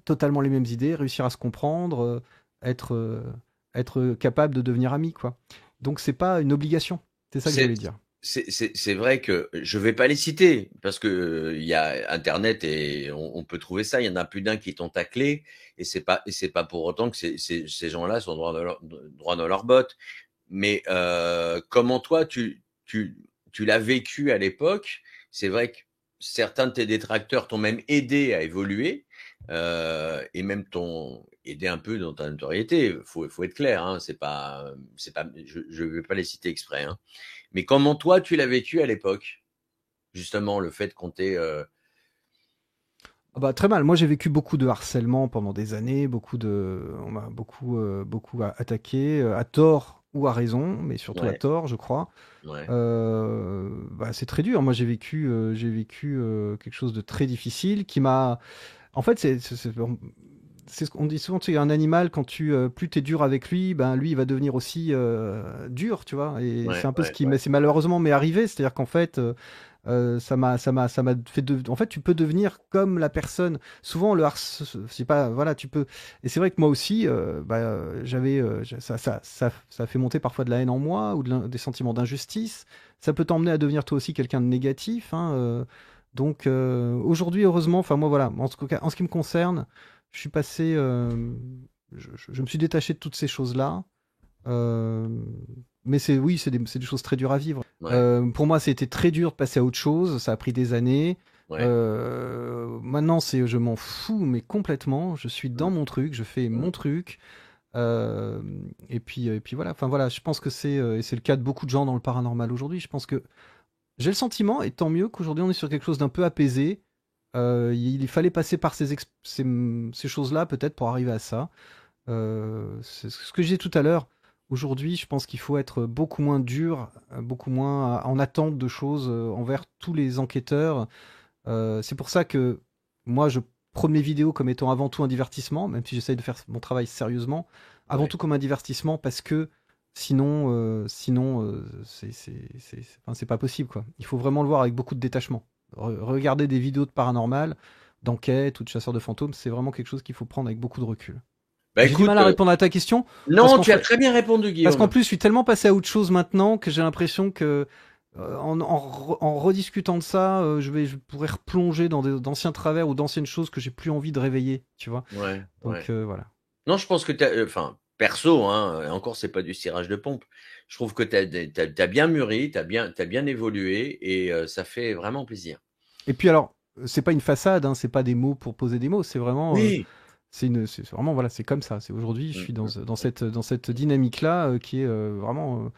totalement les mêmes idées, réussir à se comprendre, être capable de devenir ami, quoi. Donc c'est pas une obligation, c'est ça que je voulais dire. C'est vrai que je vais pas les citer parce que il y a Internet et on peut trouver ça. Il y en a plus d'un qui t'ont taclé et c'est pas pour autant que ces gens-là sont droit dans leurs bottes. Mais comment toi tu l'as vécu à l'époque? C'est vrai que certains de tes détracteurs t'ont même aidé à évoluer et même t'ont aidé un peu dans ta notoriété. Faut être clair, hein. C'est pas, je vais pas les citer exprès, hein. Mais comment toi tu l'as vécu à l'époque? Justement, le fait qu'on t'ait Ah bah, très mal. Moi, j'ai vécu beaucoup de harcèlement pendant des années, on m'a beaucoup attaqué, à tort ou à raison, mais surtout à tort, je crois. Bah, c'est très dur. Moi, j'ai vécu quelque chose de très difficile qui m'a. En fait, c'est ce qu'on dit souvent, tu sais, un animal, quand plus t'es dur avec lui, ben lui, il va devenir aussi dur, tu vois. Et c'est un peu ce qui c'est malheureusement m'est arrivé, c'est-à-dire qu'en fait, ça m'a fait en fait, tu peux devenir comme la personne. Souvent, le c'est pas, voilà, tu peux. Et c'est vrai que moi aussi, j'avais, ça a fait monter parfois de la haine en moi ou des sentiments d'injustice. Ça peut t'emmener à devenir toi aussi quelqu'un de négatif, hein. Donc aujourd'hui, heureusement, enfin moi voilà, en tout cas, en ce qui me concerne, je suis passé, je me suis détaché de toutes ces choses-là. Mais c'est des choses très dures à vivre. Pour moi, c'était très dur de passer à autre chose. Ça a pris des années. Maintenant, je m'en fous, mais complètement. Je suis dans mon truc, je fais mon truc. Et puis voilà. Enfin voilà, je pense que c'est le cas de beaucoup de gens dans le paranormal aujourd'hui. Je pense que j'ai le sentiment, et tant mieux qu'aujourd'hui on est sur quelque chose d'un peu apaisé. Il fallait passer par ces choses-là peut-être pour arriver à ça. C'est ce que je disais tout à l'heure. Aujourd'hui, je pense qu'il faut être beaucoup moins dur, beaucoup moins en attente de choses envers tous les enquêteurs. C'est pour ça que moi, je prône mes vidéos comme étant avant tout un divertissement, même si j'essaye de faire mon travail sérieusement. Avant tout comme un divertissement, parce que sinon, c'est pas possible, quoi. Il faut vraiment le voir avec beaucoup de détachement. Regarder des vidéos de paranormal, d'enquête ou de chasseurs de fantômes, c'est vraiment quelque chose qu'il faut prendre avec beaucoup de recul. J'ai du mal à répondre à ta question. Non, tu as très bien répondu, Guillaume. Parce qu'en plus, je suis tellement passé à autre chose maintenant que j'ai l'impression que en rediscutant de ça, je pourrais replonger dans d'anciens travers ou d'anciennes choses que j'ai plus envie de réveiller, tu vois. Donc voilà. Non, je pense que perso, hein, et encore, c'est pas du cirage de pompe. Je trouve que t'as bien mûri, t'as bien évolué, et ça fait vraiment plaisir. Et puis alors, c'est pas une façade, hein, c'est pas des mots pour poser des mots, c'est vraiment, Oui. c'est vraiment, voilà, c'est comme ça. C'est aujourd'hui, je suis dans cette dynamique-là qui est vraiment.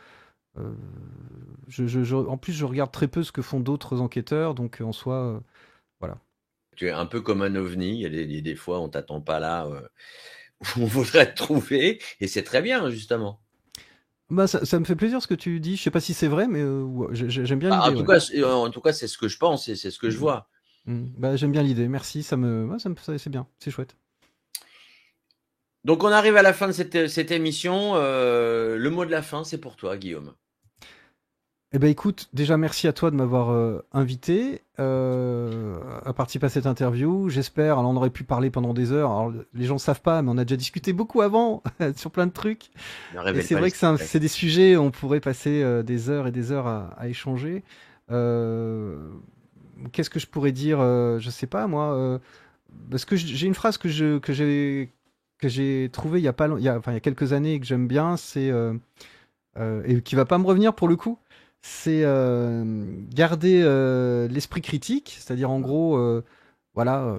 En plus, je regarde très peu ce que font d'autres enquêteurs, donc en soi, voilà. Tu es un peu comme un ovni. Il y a des fois, on t'attend pas là où on voudrait te trouver, et c'est très bien, justement. Bah, ça me fait plaisir ce que tu dis. Je sais pas si c'est vrai, mais ouais, j'aime bien En l'idée. tout cas, c'est ce que je pense et c'est ce que je vois. Bah, j'aime bien l'idée. Merci, c'est bien, c'est chouette. Donc, on arrive à la fin de cette émission. Le mot de la fin, c'est pour toi, Guillaume. Eh ben écoute, déjà merci à toi de m'avoir invité à participer à cette interview. J'espère, alors on aurait pu parler pendant des heures. Alors les gens ne savent pas, mais on a déjà discuté beaucoup avant sur plein de trucs. Et c'est vrai que c'est des sujets où on pourrait passer des heures et des heures à échanger. Qu'est-ce que je pourrais dire je sais pas moi. Parce que j'ai une phrase que j'ai trouvée il y a quelques années et que j'aime bien, c'est et qui va pas me revenir pour le coup. C'est garder l'esprit critique, c'est-à-dire en gros, voilà,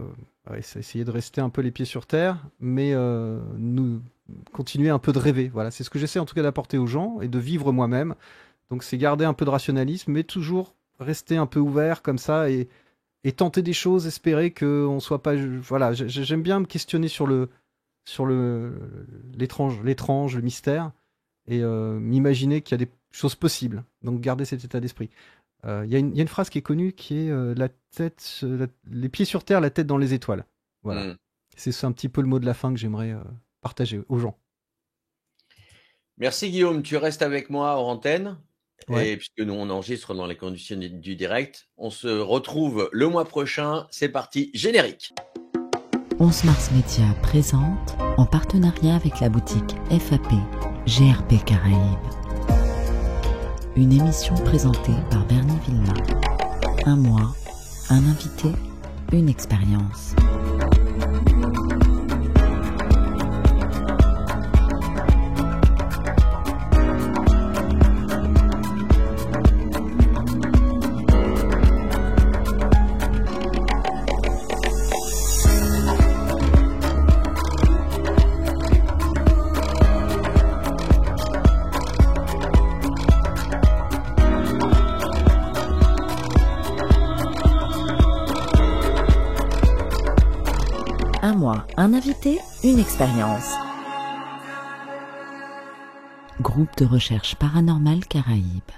essayer de rester un peu les pieds sur terre, mais nous continuer un peu de rêver. Voilà, c'est ce que j'essaie en tout cas d'apporter aux gens et de vivre moi-même. Donc c'est garder un peu de rationalisme, mais toujours rester un peu ouvert comme ça et tenter des choses, espérer qu'on soit pas. Voilà, j'aime bien me questionner sur l'étrange, le mystère, et m'imaginer qu'il y a des choses possibles. Donc garder cet état d'esprit. Il y a une phrase qui est connue qui est les pieds sur terre, la tête dans les étoiles. Voilà. C'est un petit peu le mot de la fin que j'aimerais partager aux gens. Merci Guillaume, tu restes avec moi hors antenne. Ouais. Et puisque nous on enregistre dans les conditions du direct, on se retrouve le mois prochain. C'est parti, générique. 11 Mars Média présente, en partenariat avec la boutique FAP, GRP Caraïbes. Une émission présentée par Bernie Villemain. Un mois, un invité, une expérience. Un mois, un invité, une expérience. Groupe de recherche paranormale Caraïbes.